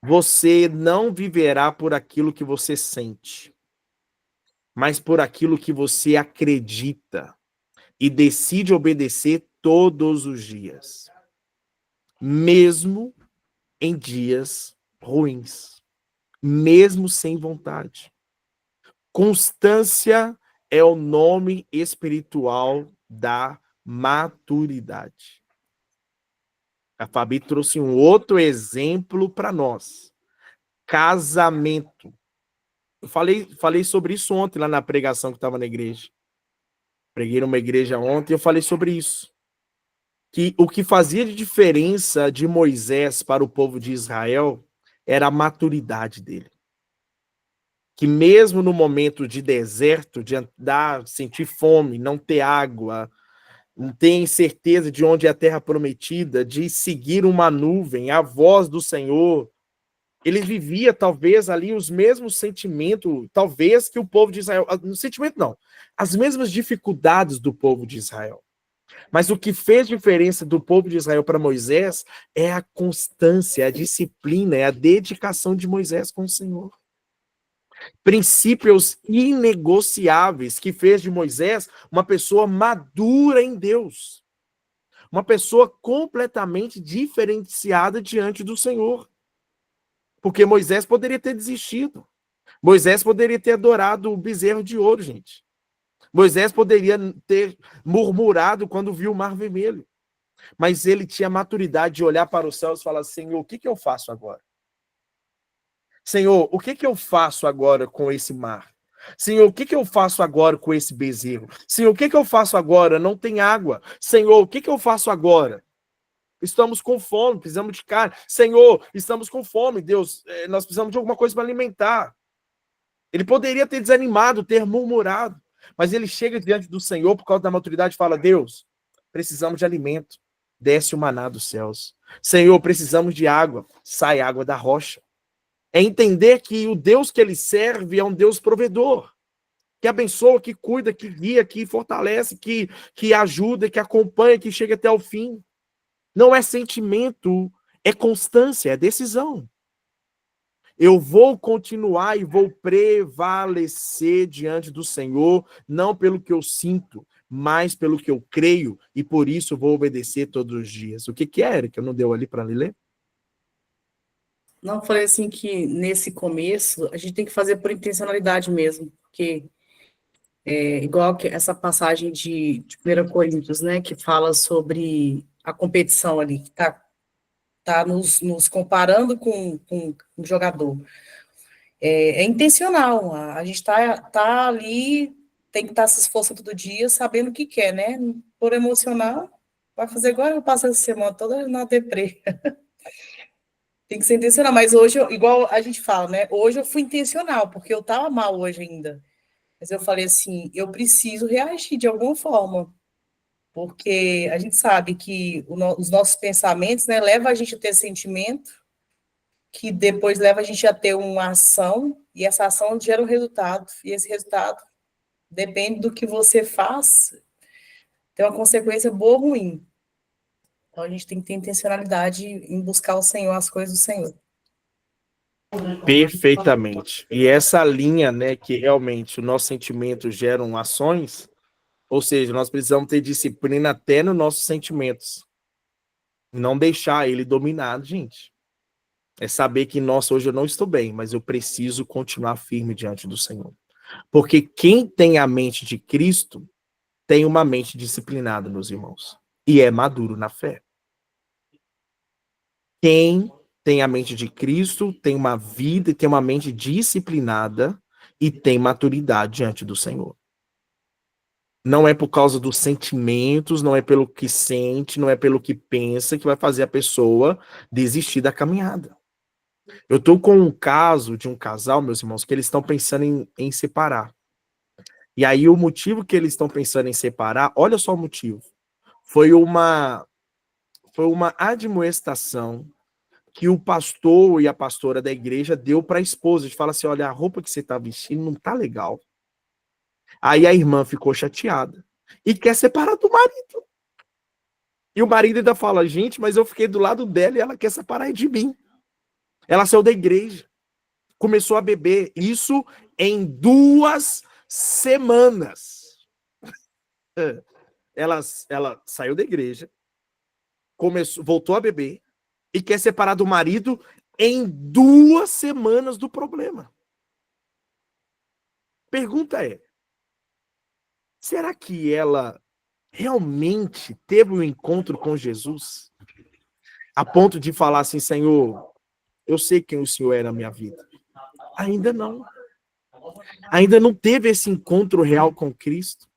[SPEAKER 2] Você não viverá por aquilo que você sente, mas por aquilo que você acredita e decide obedecer todos os dias, mesmo em dias ruins, mesmo sem vontade. Constância é o nome espiritual da maturidade. A Fabi trouxe um outro exemplo para nós. Casamento. Eu falei sobre isso ontem lá na pregação que estava na igreja. Preguei numa igreja ontem e eu falei sobre isso. Que o que fazia de diferença de Moisés para o povo de Israel era a maturidade dele. Que mesmo no momento de deserto, de andar, sentir fome, não ter água, não ter certeza de onde é a terra prometida, de seguir uma nuvem, a voz do Senhor, ele vivia talvez ali os mesmos sentimentos, talvez que o povo de Israel, no sentimento não, as mesmas dificuldades do povo de Israel. Mas o que fez diferença do povo de Israel para Moisés é a constância, a disciplina, é a dedicação de Moisés com o Senhor. Princípios inegociáveis que fez de Moisés uma pessoa madura em Deus. Uma pessoa completamente diferenciada diante do Senhor. Porque Moisés poderia ter desistido. Moisés poderia ter adorado o bezerro de ouro, gente. Moisés poderia ter murmurado quando viu o Mar Vermelho. Mas ele tinha a maturidade de olhar para os céus e falar: Senhor, o que eu faço agora? Senhor, o que eu faço agora com esse mar? Senhor, o que eu faço agora com esse bezerro? Senhor, o que eu faço agora? Não tem água. Senhor, o que eu faço agora? Estamos com fome, precisamos de carne. Senhor, estamos com fome. Deus, nós precisamos de alguma coisa para alimentar. Ele poderia ter desanimado, ter murmurado, mas ele chega diante do Senhor por causa da maturidade e fala: Deus, precisamos de alimento. Desce o maná dos céus. Senhor, precisamos de água. Sai água da rocha. É entender que o Deus que ele serve é um Deus provedor, que abençoa, que cuida, que guia, que fortalece, que ajuda, que acompanha, que chega até o fim. Não é sentimento, é constância, é decisão. Eu vou continuar e vou prevalecer diante do Senhor, não pelo que eu sinto, mas pelo que eu creio, e por isso vou obedecer todos os dias. O que é, Eric? Eu não deu ali para ler?
[SPEAKER 1] Não, eu falei assim que nesse começo a gente tem que fazer por intencionalidade mesmo, porque igual que essa passagem de 1 Coríntios, né, que fala sobre a competição ali, que tá nos comparando com um jogador. É intencional, a gente tá ali, tem que estar se esforçando todo dia, sabendo o que quer, né? Por emocional, vai fazer igual eu passo essa semana toda na deprê. Tem que ser intencional, mas hoje, igual a gente fala, né? Hoje eu fui intencional, porque eu estava mal hoje ainda. Mas eu falei assim, eu preciso reagir de alguma forma, porque a gente sabe que os nossos pensamentos, né, levam a gente a ter sentimento, que depois leva a gente a ter uma ação, e essa ação gera um resultado, e esse resultado depende do que você faz, tem uma consequência boa ou ruim. Então a gente tem que ter intencionalidade em buscar o Senhor, as coisas do Senhor.
[SPEAKER 2] Perfeitamente. E essa linha, né, que realmente o nosso sentimento geram ações, ou seja, nós precisamos ter disciplina até nos nossos sentimentos. Não deixar ele dominado, gente. É saber que, nossa, hoje eu não estou bem, mas eu preciso continuar firme diante do Senhor. Porque quem tem a mente de Cristo tem uma mente disciplinada, meus irmãos. E é maduro na fé. Quem tem a mente de Cristo tem uma vida e tem uma mente disciplinada e tem maturidade diante do Senhor. Não é por causa dos sentimentos, não é pelo que sente, não é pelo que pensa que vai fazer a pessoa desistir da caminhada. Eu estou com um caso de um casal, meus irmãos, que eles estão pensando em separar. E aí o motivo que eles estão pensando em separar, olha só o motivo. Foi uma admoestação que o pastor e a pastora da igreja deu para a esposa. De falar assim, olha, a roupa que você está vestindo não tá legal. Aí a irmã ficou chateada e quer separar do marido. E o marido ainda fala, gente, mas eu fiquei do lado dela e ela quer separar de mim. Ela saiu da igreja, começou a beber. Isso em 2 semanas. Ela saiu da igreja, voltou a beber e quer separar do marido em 2 semanas do problema. Pergunta é, será que ela realmente teve um encontro com Jesus? A ponto de falar assim, Senhor, eu sei quem o Senhor é na minha vida. Ainda não. Ainda não teve esse encontro real com Cristo.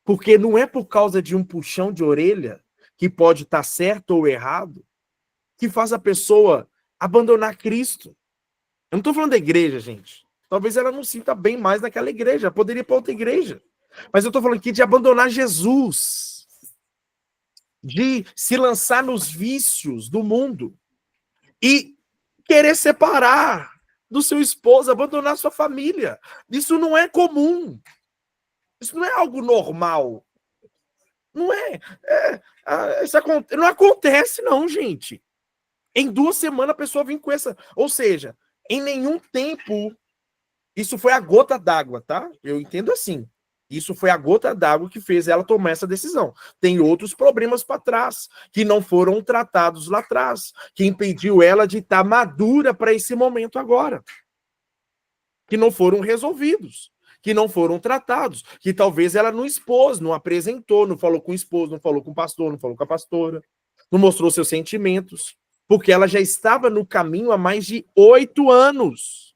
[SPEAKER 2] Porque não é por causa de um puxão de orelha, que pode estar certo ou errado, que faz a pessoa abandonar Cristo. Eu não estou falando da igreja, gente. Talvez ela não sinta bem mais naquela igreja. Ela poderia ir para outra igreja. Mas eu estou falando aqui de abandonar Jesus. De se lançar nos vícios do mundo. E querer separar do seu esposo, abandonar sua família. Isso não é comum. Isso não é algo normal. Não é. Não acontece, não, gente. Em 2 semanas a pessoa vem com essa. Ou seja, em nenhum tempo. Isso foi a gota d'água, tá? Eu entendo assim. Isso foi a gota d'água que fez ela tomar essa decisão. Tem outros problemas para trás, que não foram tratados lá atrás, que impediu ela de estar madura para esse momento agora. Que não foram resolvidos, que não foram tratados, que talvez ela não expôs, não apresentou, não falou com o esposo, não falou com o pastor, não falou com a pastora, não mostrou seus sentimentos, porque ela já estava no caminho há mais de 8 anos.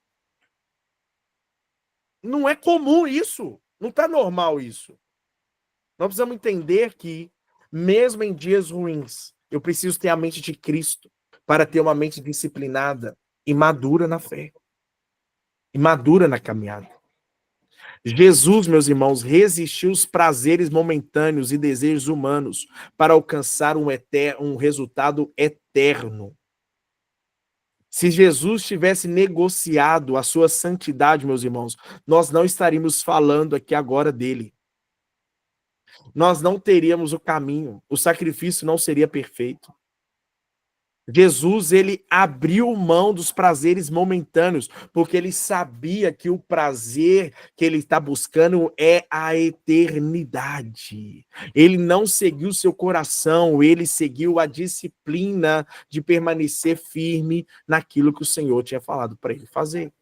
[SPEAKER 2] Não é comum isso. Não está normal isso. Nós precisamos entender que, mesmo em dias ruins, eu preciso ter a mente de Cristo para ter uma mente disciplinada e madura na fé. E madura na caminhada. Jesus, meus irmãos, resistiu aos prazeres momentâneos e desejos humanos para alcançar um resultado eterno. Se Jesus tivesse negociado a sua santidade, meus irmãos, nós não estaríamos falando aqui agora dele. Nós não teríamos o caminho, o sacrifício não seria perfeito. Jesus, ele abriu mão dos prazeres momentâneos, porque ele sabia que o prazer que ele está buscando é a eternidade. Ele não seguiu seu coração, ele seguiu a disciplina de permanecer firme naquilo que o Senhor tinha falado para ele fazer.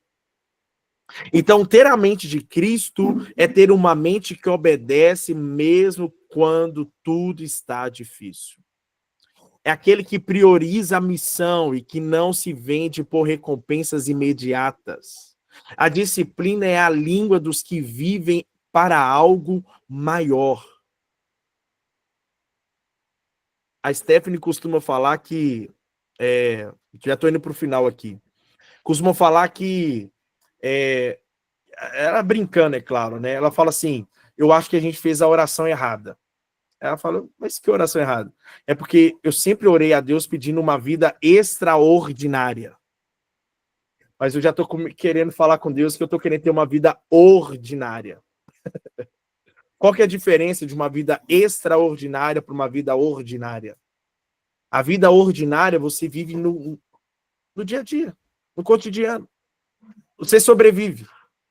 [SPEAKER 2] Então, ter a mente de Cristo é ter uma mente que obedece mesmo quando tudo está difícil. É aquele que prioriza a missão e que não se vende por recompensas imediatas. A disciplina é a língua dos que vivem para algo maior. A Stephanie costuma falar que... já estou indo para o final aqui. Costuma falar que... ela brincando, é claro, né? Ela fala assim, eu acho que a gente fez a oração errada. Ela falou, mas que oração errada? É porque eu sempre orei a Deus pedindo uma vida extraordinária. Mas eu já estou querendo falar com Deus que eu estou querendo ter uma vida ordinária. Qual que é a diferença de uma vida extraordinária para uma vida ordinária? A vida ordinária você vive no dia a dia, no cotidiano. Você sobrevive.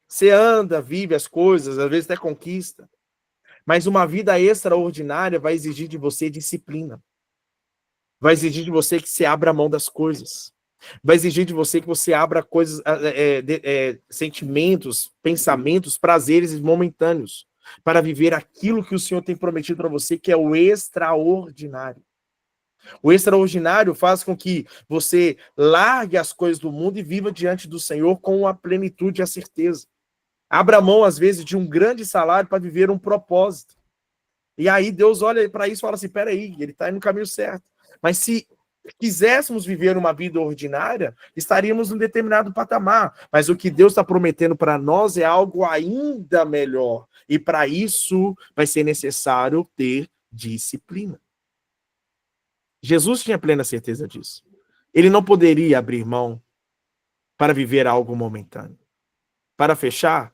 [SPEAKER 2] Você anda, vive as coisas, às vezes até conquista. Mas uma vida extraordinária vai exigir de você disciplina. Vai exigir de você que você abra a mão das coisas. Vai exigir de você que você abra coisas, sentimentos, pensamentos, prazeres momentâneos, para viver aquilo que o Senhor tem prometido para você, que é o extraordinário. O extraordinário faz com que você largue as coisas do mundo e viva diante do Senhor com a plenitude e a certeza. Abra mão, às vezes, de um grande salário para viver um propósito. E aí Deus olha para isso e fala assim, peraí, ele está indo no caminho certo. Mas se quiséssemos viver uma vida ordinária, estaríamos em um determinado patamar. Mas o que Deus está prometendo para nós é algo ainda melhor. E para isso vai ser necessário ter disciplina. Jesus tinha plena certeza disso. Ele não poderia abrir mão para viver algo momentâneo. Para fechar,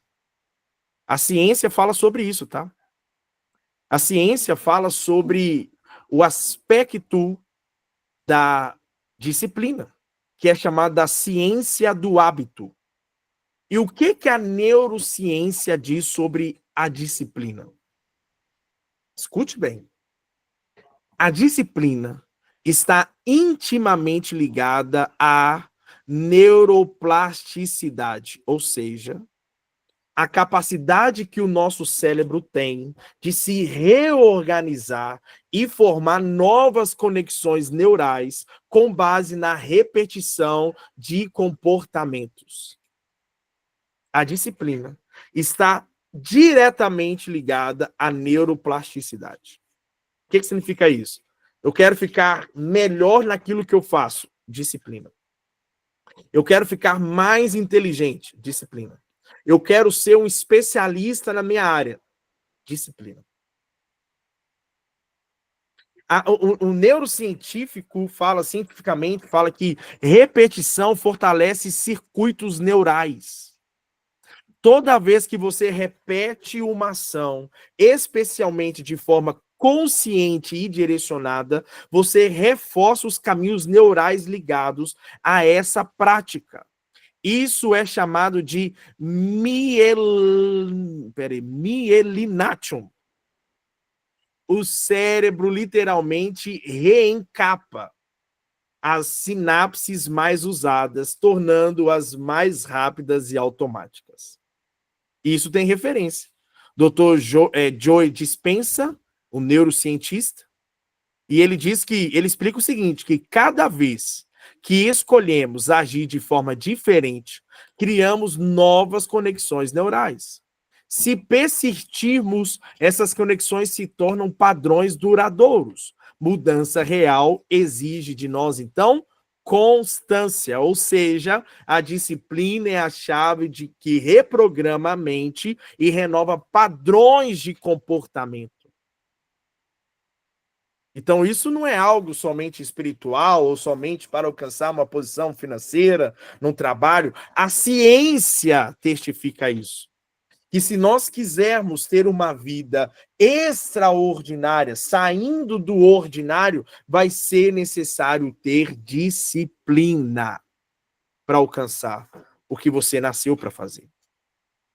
[SPEAKER 2] a ciência fala sobre isso, tá? A ciência fala sobre o aspecto da disciplina, que é chamada ciência do hábito. E o que a neurociência diz sobre a disciplina? Escute bem. A disciplina está intimamente ligada à neuroplasticidade, ou seja, a capacidade que o nosso cérebro tem de se reorganizar e formar novas conexões neurais com base na repetição de comportamentos. A disciplina está diretamente ligada à neuroplasticidade. O que significa isso? Eu quero ficar melhor naquilo que eu faço. Disciplina. Eu quero ficar mais inteligente. Disciplina. Eu quero ser um especialista na minha área. Disciplina. O neurocientífico cientificamente fala que repetição fortalece circuitos neurais. Toda vez que você repete uma ação, especialmente de forma consciente e direcionada, você reforça os caminhos neurais ligados a essa prática. Isso é chamado de mielination. O cérebro literalmente reencapa as sinapses mais usadas, tornando-as mais rápidas e automáticas. Isso tem referência. Dr. Joe Dispenza, o neurocientista, e ele explica o seguinte, que cada vez que escolhemos agir de forma diferente, criamos novas conexões neurais. Se persistirmos, essas conexões se tornam padrões duradouros. Mudança real exige de nós, então, constância, ou seja, a disciplina é a chave de que reprograma a mente e renova padrões de comportamento. Então, isso não é algo somente espiritual ou somente para alcançar uma posição financeira num trabalho. A ciência testifica isso. Que se nós quisermos ter uma vida extraordinária, saindo do ordinário, vai ser necessário ter disciplina para alcançar o que você nasceu para fazer.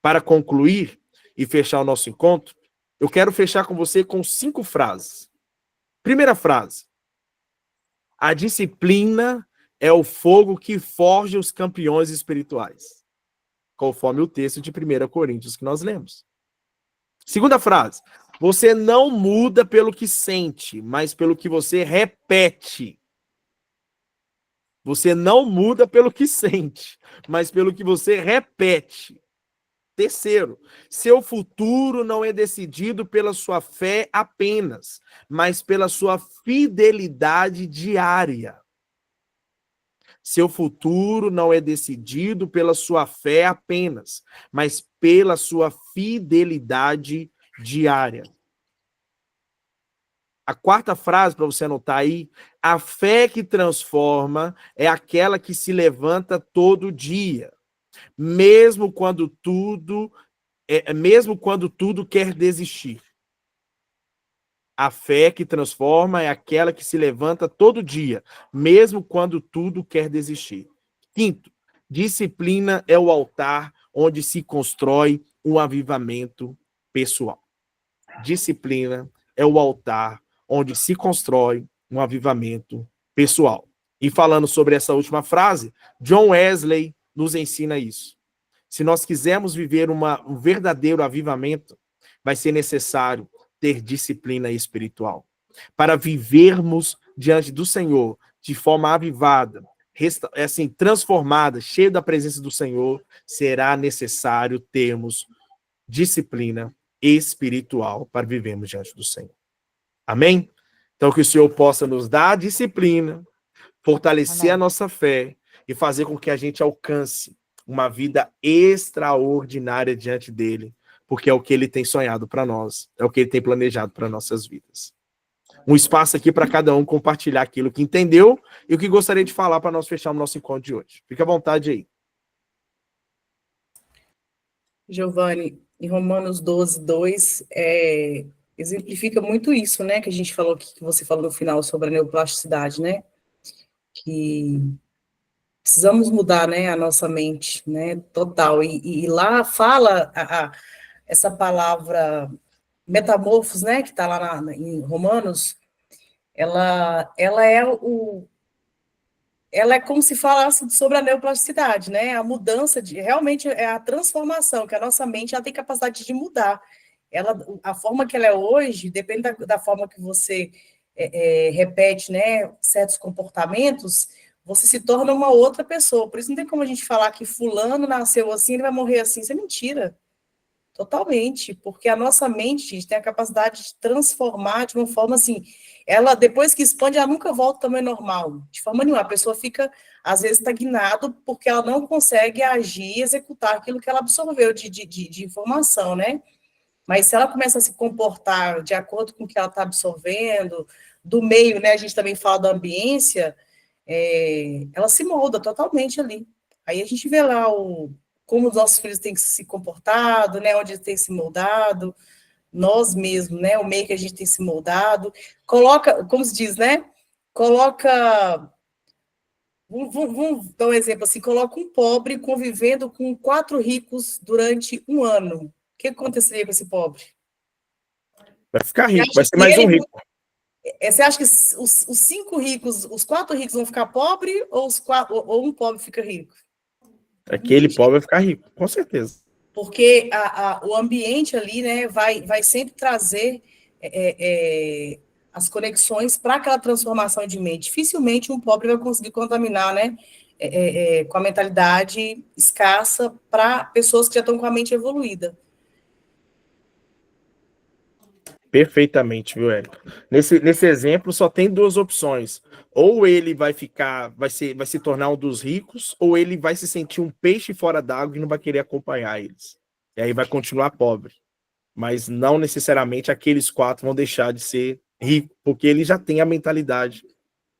[SPEAKER 2] Para concluir e fechar o nosso encontro, eu quero fechar com você com 5 frases. Primeira frase. A disciplina é o fogo que forja os campeões espirituais. Conforme o texto de 1 Coríntios que nós lemos. Segunda frase. Você não muda pelo que sente, mas pelo que você repete. Você não muda pelo que sente, mas pelo que você repete. Terceiro, seu futuro não é decidido pela sua fé apenas, mas pela sua fidelidade diária. Seu futuro não é decidido pela sua fé apenas, mas pela sua fidelidade diária. A quarta frase, para você anotar aí, a fé que transforma é aquela que se levanta todo dia. Mesmo quando tudo quer desistir. A fé que transforma é aquela que se levanta todo dia, mesmo quando tudo quer desistir. Quinto, disciplina é o altar onde se constrói um avivamento pessoal. Disciplina é o altar onde se constrói um avivamento pessoal. E falando sobre essa última frase, John Wesley nos ensina isso. Se nós quisermos viver um verdadeiro avivamento, vai ser necessário ter disciplina espiritual. Para vivermos diante do Senhor de forma avivada, assim, transformada, cheia da presença do Senhor, será necessário termos disciplina espiritual para vivermos diante do Senhor. Amém? Então, que o Senhor possa nos dar disciplina, fortalecer a nossa fé e fazer com que a gente alcance uma vida extraordinária diante dele, porque é o que ele tem sonhado para nós, é o que ele tem planejado para nossas vidas. Um espaço aqui para cada um compartilhar aquilo que entendeu e o que gostaria de falar para nós fecharmos nosso encontro de hoje. Fique à vontade aí.
[SPEAKER 1] Giovanni, em Romanos 12, 2, exemplifica muito isso, né, que a gente falou, que você falou no final sobre a neuroplasticidade, né, que precisamos mudar, né, a nossa mente, né, total, e lá fala essa palavra metamorfos, né, que está lá em Romanos, ela é ela é como se falasse sobre a neuroplasticidade, né? A mudança, realmente é a transformação, que a nossa mente ela tem capacidade de mudar. A forma que ela é hoje, depende da forma que você repete, né, certos comportamentos, você se torna uma outra pessoa. Por isso não tem como a gente falar que fulano nasceu assim, ele vai morrer assim. Isso é mentira. Totalmente, porque a nossa mente, gente, tem a capacidade de transformar de uma forma assim, ela, depois que expande, ela nunca volta ao tamanho normal, de forma nenhuma, a pessoa fica, às vezes, estagnada, porque ela não consegue agir, executar aquilo que ela absorveu de informação, né? Mas se ela começa a se comportar de acordo com o que ela está absorvendo, do meio, né, a gente também fala da ambiência, ela se molda totalmente ali. Aí a gente vê lá como os nossos filhos têm se comportado, né, onde eles têm se moldado, nós mesmos, né, o meio que a gente tem se moldado, coloca, como se diz, né, coloca, vamos dar um exemplo assim, coloca um pobre convivendo com 4 ricos durante um ano. O que aconteceria com esse pobre?
[SPEAKER 2] Vai ficar rico, vai ser mais um rico.
[SPEAKER 1] Você acha que os 5 ricos, os 4 ricos vão ficar pobres ou um pobre fica rico?
[SPEAKER 2] Aquele pobre vai ficar rico, com certeza.
[SPEAKER 1] Porque o ambiente ali, né, vai sempre trazer as conexões para aquela transformação de mente. Dificilmente um pobre vai conseguir contaminar, né, com a mentalidade escassa para pessoas que já estão com a mente evoluída.
[SPEAKER 2] Perfeitamente, viu, Érico? Nesse exemplo, só tem 2 opções. Ou ele vai se tornar um dos ricos, ou ele vai se sentir um peixe fora d'água e não vai querer acompanhar eles. E aí vai continuar pobre. Mas não necessariamente aqueles 4 vão deixar de ser ricos, porque ele já tem a mentalidade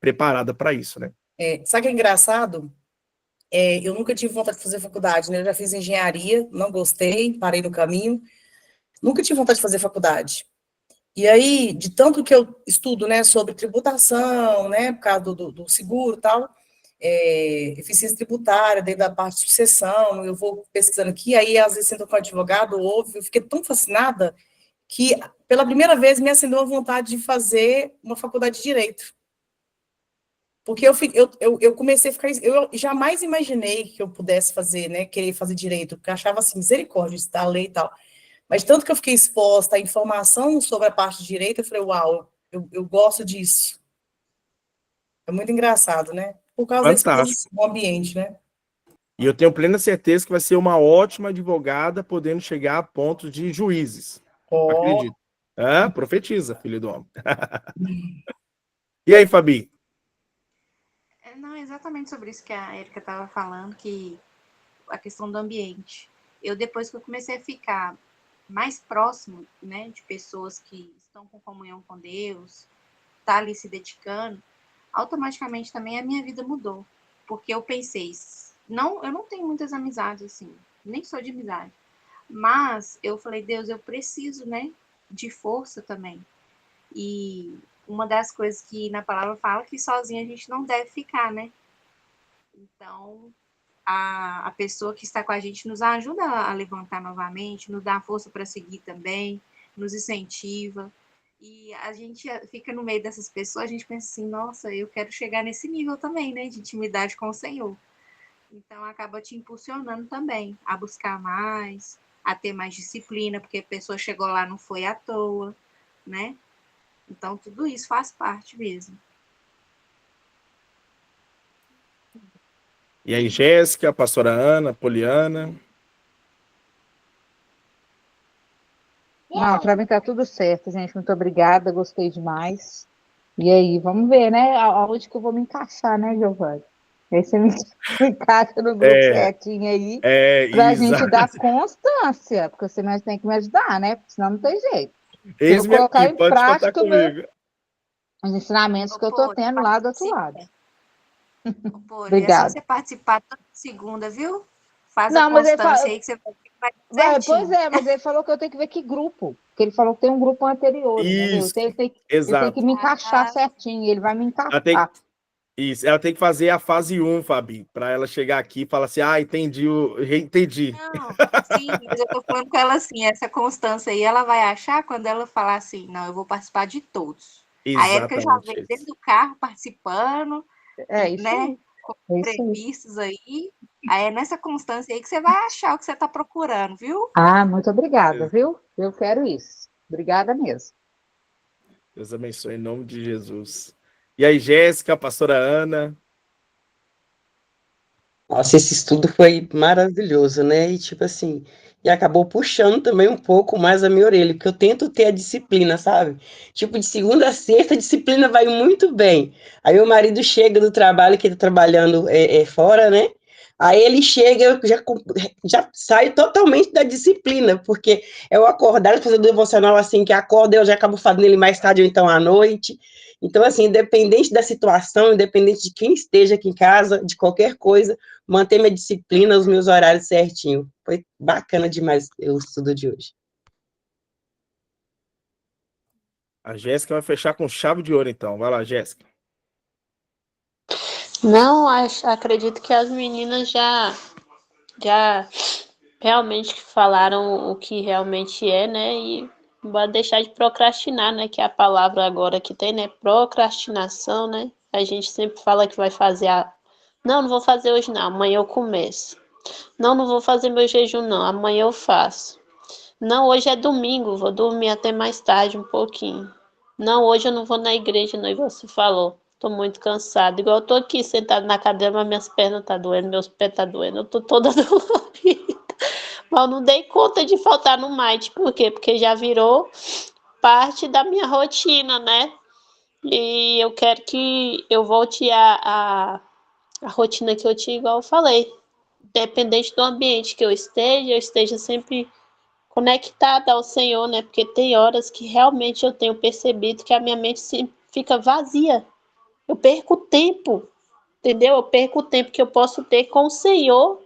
[SPEAKER 2] preparada para isso, né?
[SPEAKER 1] Sabe o que é engraçado? Eu nunca tive vontade de fazer faculdade, né? Eu já fiz engenharia, não gostei, parei no caminho. Nunca tive vontade de fazer faculdade. E aí, de tanto que eu estudo, né, sobre tributação, né, por causa do seguro e tal, eficiência tributária, dentro da parte de sucessão, eu vou pesquisando aqui, aí às vezes sento com advogado, ouve, eu fiquei tão fascinada que, pela primeira vez, me acendeu a vontade de fazer uma faculdade de Direito. Porque eu comecei a ficar... Eu jamais imaginei que eu pudesse fazer, né, querer fazer Direito, porque eu achava assim, misericórdia, isso da lei e tal. Mas tanto que eu fiquei exposta à informação sobre a parte de direito, eu falei, uau, eu gosto disso. É muito engraçado, né? Por causa da exposição do ambiente, né?
[SPEAKER 2] E eu tenho plena certeza que vai ser uma ótima advogada, podendo chegar a pontos de juízes. Acredito. Profetiza, filho do homem. E aí, Fabi?
[SPEAKER 5] Não, exatamente sobre isso que a Érica estava falando, que a questão do ambiente. Depois que eu comecei a ficar mais próximo, né, de pessoas que estão com comunhão com Deus, tá ali se dedicando, automaticamente também a minha vida mudou, porque eu pensei, eu não tenho muitas amizades assim, nem sou de amizade, mas eu falei, Deus, eu preciso, né, de força também, e uma das coisas que na palavra fala que sozinha a gente não deve ficar, né, então a pessoa que está com a gente nos ajuda a levantar novamente, nos dá força para seguir também, nos incentiva. E a gente fica no meio dessas pessoas, a gente pensa assim, nossa, eu quero chegar nesse nível também, né, de intimidade com o Senhor. Então, acaba te impulsionando também a buscar mais, a ter mais disciplina, porque a pessoa chegou lá, não foi à toa, né? Então, tudo isso faz parte mesmo.
[SPEAKER 2] E aí, Jéssica, pastora Ana, Poliana?
[SPEAKER 4] Não, para mim tá tudo certo, gente. Muito obrigada, gostei demais. E aí, vamos ver, né? Aonde que eu vou me encaixar, né, Giovanni? Aí você me encaixa no grupo certinho aí, pra gente dar constância, porque você tem que me ajudar, né? Porque senão não tem jeito. Eu vou colocar em prática os ensinamentos que eu tô tendo lá do outro lado.
[SPEAKER 5] Obrigada. É só você participar toda segunda, viu? Faz a constância aí que você vai certinho.
[SPEAKER 4] Pois é, mas ele falou que eu tenho que ver que grupo. Porque ele falou que tem um grupo anterior,
[SPEAKER 2] isso,
[SPEAKER 4] entendeu? Eu tenho que me encaixar certinho, ele vai me encaixar.
[SPEAKER 2] Ela tem que fazer a fase 1, Fabi, para ela chegar aqui e falar assim, entendi.
[SPEAKER 5] Não, sim, mas eu tô falando com ela assim, essa constância aí, ela vai achar quando ela falar assim, não, eu vou participar de todos.
[SPEAKER 2] Exatamente.
[SPEAKER 5] A Érica já veio dentro do carro participando,
[SPEAKER 4] isso
[SPEAKER 5] né?
[SPEAKER 4] É isso aí.
[SPEAKER 5] Entrevistas aí é nessa constância aí que você vai achar o que você está procurando, viu?
[SPEAKER 4] Muito obrigada, viu? Eu quero isso. Obrigada mesmo.
[SPEAKER 2] Deus abençoe em nome de Jesus. E aí, Jéssica, pastora Ana?
[SPEAKER 6] Nossa, esse estudo foi maravilhoso, né? E tipo assim, e acabou puxando também um pouco mais a minha orelha, porque eu tento ter a disciplina, sabe? Tipo, de segunda a sexta, a disciplina vai muito bem. Aí meu marido chega do trabalho, que ele tá trabalhando fora, né? Aí ele chega, eu já saio totalmente da disciplina, porque eu acordar, fazer o devocional assim que acorda, eu já acabo fazendo ele mais tarde ou então à noite. Então, assim, independente da situação, independente de quem esteja aqui em casa, de qualquer coisa, manter minha disciplina, os meus horários certinho. Foi bacana demais o estudo de hoje.
[SPEAKER 2] A Jéssica vai fechar com chave de ouro, então. Vai lá, Jéssica.
[SPEAKER 3] Não, acredito que as meninas já realmente falaram o que realmente é, né? E bora deixar de procrastinar, né? Que é a palavra agora que tem, né? Procrastinação, né? A gente sempre fala que vai fazer Não, não vou fazer hoje não, amanhã eu começo. Não, não vou fazer meu jejum não, amanhã eu faço. Não, hoje é domingo, vou dormir até mais tarde um pouquinho. Não, hoje eu não vou na igreja, não, igual você falou. Tô muito cansada. Igual eu tô aqui sentada na cadeira, mas minhas pernas tá doendo, meus pés tá doendo, eu tô toda dolorida. Mas eu não dei conta de faltar no Might, por quê? Porque já virou parte da minha rotina, né? E eu quero que eu volte a rotina que eu tinha, igual eu falei. Dependente do ambiente que eu esteja sempre conectada ao Senhor, né? Porque tem horas que realmente eu tenho percebido que a minha mente fica vazia. Eu perco tempo, entendeu? Eu perco o tempo que eu posso ter com o Senhor,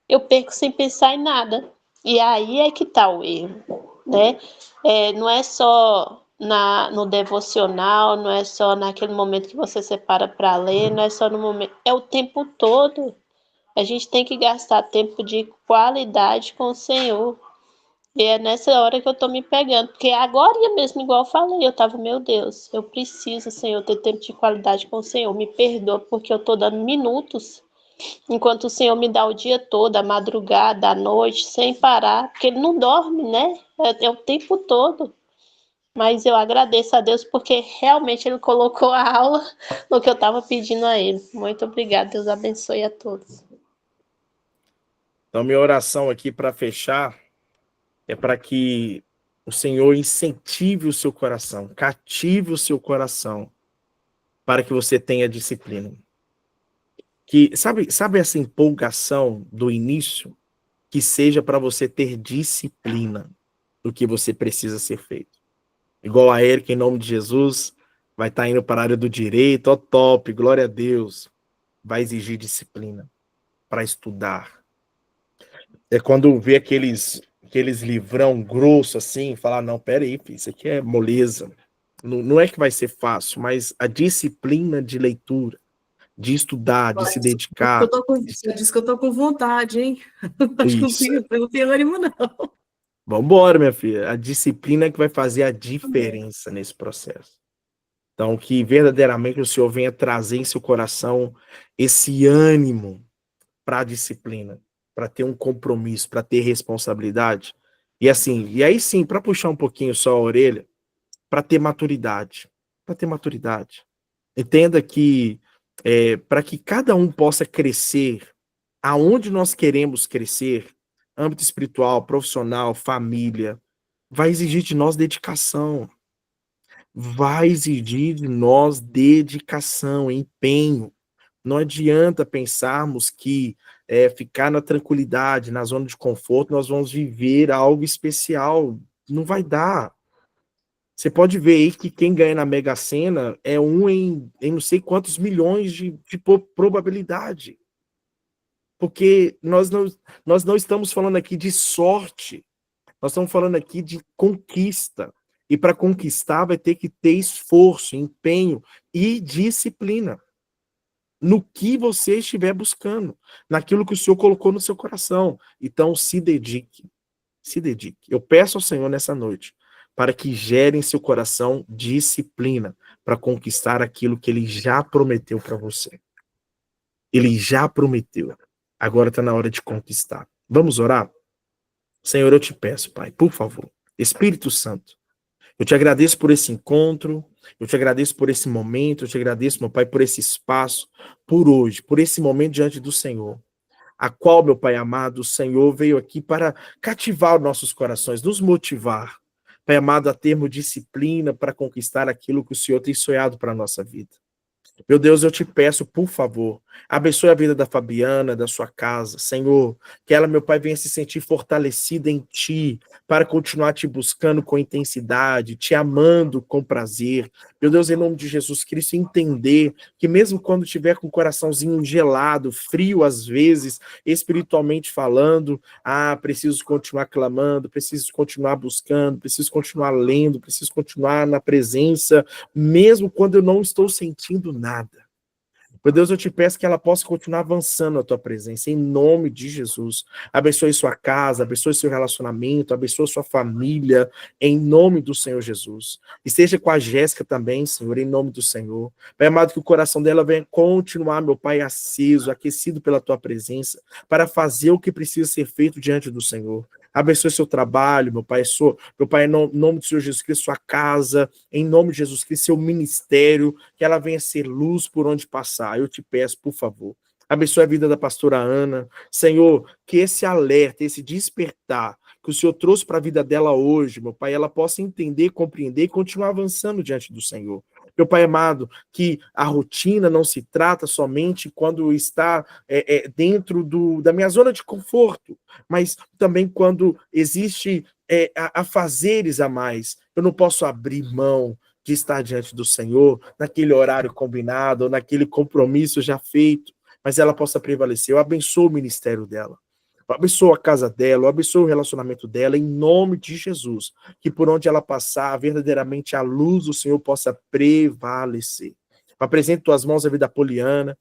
[SPEAKER 3] eu perco sem pensar em nada. E aí é que tá o erro, né? Não é só no devocional, não é só naquele momento que você separa para ler, não é só no momento, é o tempo todo. A gente tem que gastar tempo de qualidade com o Senhor. E é nessa hora que eu tô me pegando, porque agora mesmo, igual eu falei, eu tava, meu Deus, eu preciso, Senhor, ter tempo de qualidade com o Senhor. Me perdoa porque eu tô dando minutos, enquanto o Senhor me dá o dia todo, a madrugada, a noite, sem parar, porque Ele não dorme, né? É o tempo todo. Mas eu agradeço a Deus porque realmente Ele colocou a aula no que eu tava pedindo a Ele. Muito obrigada, Deus abençoe a todos.
[SPEAKER 2] Então, minha oração aqui para fechar é para que o Senhor incentive o seu coração, cative o seu coração, para que você tenha disciplina. Que sabe essa empolgação do início? Que seja para você ter disciplina do que você precisa ser feito. Igual a Erika, em nome de Jesus, vai estar indo para a área do direito, ó, top, glória a Deus. Vai exigir disciplina para estudar. É quando vê aqueles livrão grosso assim, falar, não, peraí, isso aqui é moleza. Não é que vai ser fácil, mas a disciplina de leitura, de estudar, de se dedicar.
[SPEAKER 1] Você disse que eu tô com vontade, hein? Acho
[SPEAKER 2] Isso.
[SPEAKER 1] que eu não tenho ânimo, não.
[SPEAKER 2] Vambora, minha filha. A disciplina é que vai fazer a diferença nesse processo. Então, que verdadeiramente o Senhor venha trazer em seu coração esse ânimo para a disciplina, para ter um compromisso, para ter responsabilidade. E assim, e aí sim, para puxar um pouquinho só a orelha, para ter maturidade. Para ter maturidade. Entenda que para que cada um possa crescer aonde nós queremos crescer, âmbito espiritual, profissional, família, vai exigir de nós dedicação. Vai exigir de nós dedicação, empenho. Não adianta pensarmos que ficar na tranquilidade, na zona de conforto, nós vamos viver algo especial. Não vai dar. Você pode ver aí que quem ganha na Mega Sena é um em não sei quantos milhões de probabilidade. Porque nós não estamos falando aqui de sorte, nós estamos falando aqui de conquista. E para conquistar vai ter que ter esforço, empenho e disciplina no que você estiver buscando, naquilo que o Senhor colocou no seu coração. Então, se dedique, se dedique. Eu peço ao Senhor nessa noite para que gere em seu coração disciplina para conquistar aquilo que Ele já prometeu para você. Ele já prometeu. Agora está na hora de conquistar. Vamos orar? Senhor, eu te peço, Pai, por favor, Espírito Santo, eu te agradeço por esse encontro, eu te agradeço por esse momento, eu te agradeço, meu Pai, por esse espaço, por hoje, por esse momento diante do Senhor, a qual, meu Pai amado, o Senhor veio aqui para cativar os nossos corações, nos motivar, Pai amado, a termos disciplina para conquistar aquilo que o Senhor tem sonhado para a nossa vida. Meu Deus, eu te peço, por favor, abençoe a vida da Fabiana, da sua casa, Senhor, que ela, meu Pai, venha se sentir fortalecida em Ti, para continuar te buscando com intensidade, te amando com prazer. Meu Deus, em nome de Jesus Cristo, entender que mesmo quando tiver com o coraçãozinho gelado, frio às vezes, espiritualmente falando, preciso continuar clamando, preciso continuar buscando, preciso continuar lendo, preciso continuar na presença, mesmo quando eu não estou sentindo nada. Meu Deus, eu te peço que ela possa continuar avançando na tua presença, em nome de Jesus. Abençoe sua casa, abençoe seu relacionamento, abençoe sua família, em nome do Senhor Jesus. Esteja com a Jéssica também, Senhor, em nome do Senhor. Pai amado, que o coração dela venha continuar, meu Pai, aceso, aquecido pela tua presença, para fazer o que precisa ser feito diante do Senhor. Abençoe seu trabalho, meu Pai, em nome do Senhor Jesus Cristo, sua casa, em nome de Jesus Cristo, seu ministério, que ela venha ser luz por onde passar. Eu te peço, por favor. Abençoe a vida da pastora Ana. Senhor, que esse alerta, esse despertar que o Senhor trouxe para a vida dela hoje, meu Pai, ela possa entender, compreender e continuar avançando diante do Senhor. Meu Pai amado, que a rotina não se trata somente quando está dentro da minha zona de conforto, mas também quando existe afazeres a mais. Eu não posso abrir mão de estar diante do Senhor naquele horário combinado, ou naquele compromisso já feito, mas ela possa prevalecer. Eu abençoo o ministério dela. Eu abençoo a casa dela, eu abençoo o relacionamento dela, em nome de Jesus. Que por onde ela passar, verdadeiramente a luz do Senhor possa prevalecer. Eu apresento tuas mãos a vida da Poliana.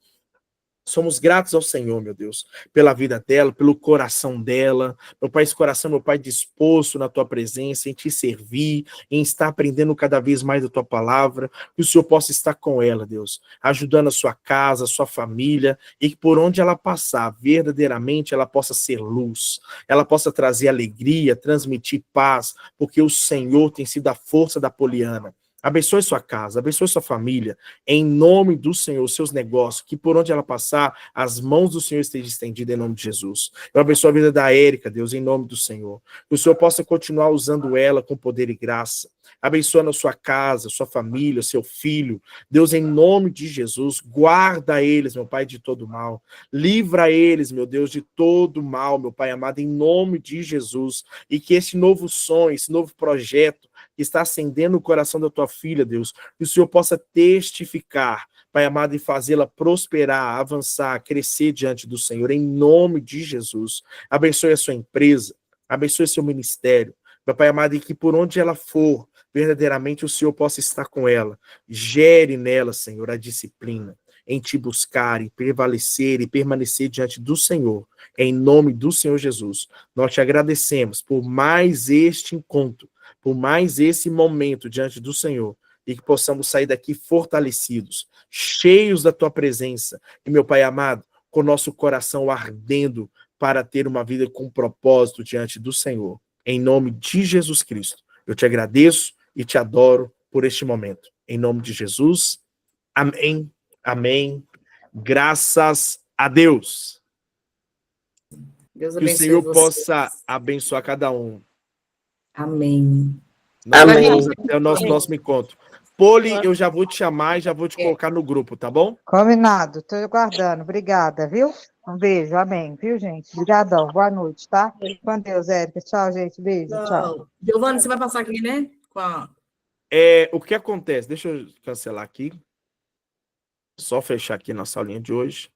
[SPEAKER 2] Somos gratos ao Senhor, meu Deus, pela vida dela, pelo coração dela. Meu Pai, esse coração, meu Pai, disposto na tua presença, em te servir, em estar aprendendo cada vez mais da tua palavra, que o Senhor possa estar com ela, Deus, ajudando a sua casa, a sua família, e que por onde ela passar, verdadeiramente ela possa ser luz, ela possa trazer alegria, transmitir paz, porque o Senhor tem sido a força da Poliana. Abençoe sua casa, abençoe sua família, em nome do Senhor, seus negócios, que por onde ela passar, as mãos do Senhor estejam estendidas em nome de Jesus. Eu abençoo a vida da Érica, Deus, em nome do Senhor. Que o Senhor possa continuar usando ela com poder e graça. Abençoando a sua casa, sua família, seu filho. Deus, em nome de Jesus, guarda eles, meu Pai, de todo mal. Livra eles, meu Deus, de todo mal, meu Pai amado, em nome de Jesus. E que esse novo sonho, esse novo projeto, que está acendendo o coração da tua filha, Deus, que o Senhor possa testificar, Pai amado, e fazê-la prosperar, avançar, crescer diante do Senhor, em nome de Jesus. Abençoe a sua empresa, abençoe seu ministério, meu Pai amado, e que por onde ela for, verdadeiramente o Senhor possa estar com ela. Gere nela, Senhor, a disciplina, em te buscar e prevalecer e permanecer diante do Senhor, em nome do Senhor Jesus. Nós te agradecemos por mais este encontro, por mais esse momento diante do Senhor, e que possamos sair daqui fortalecidos, cheios da tua presença, e meu Pai amado, com nosso coração ardendo para ter uma vida com propósito diante do Senhor. Em nome de Jesus Cristo, eu te agradeço e te adoro por este momento. Em nome de Jesus, amém, amém, graças a Deus.
[SPEAKER 1] Deus
[SPEAKER 2] Que o
[SPEAKER 1] abençoe
[SPEAKER 2] Senhor
[SPEAKER 1] vocês.
[SPEAKER 2] possa abençoar cada um.
[SPEAKER 1] Amém.
[SPEAKER 2] Nós
[SPEAKER 6] Amém.
[SPEAKER 2] vamos até o nosso próximo encontro. Poli, eu já vou te chamar e já vou te colocar no grupo, tá bom?
[SPEAKER 4] Combinado, estou aguardando. Obrigada, viu? Um beijo, amém, viu, gente? Obrigadão, boa noite, tá? Com Deus, Érica. Tchau, gente, beijo, tchau.
[SPEAKER 1] Não. Giovana, você vai passar aqui, né?
[SPEAKER 2] O que acontece? Deixa eu cancelar aqui. Só fechar aqui nossa aulinha de hoje.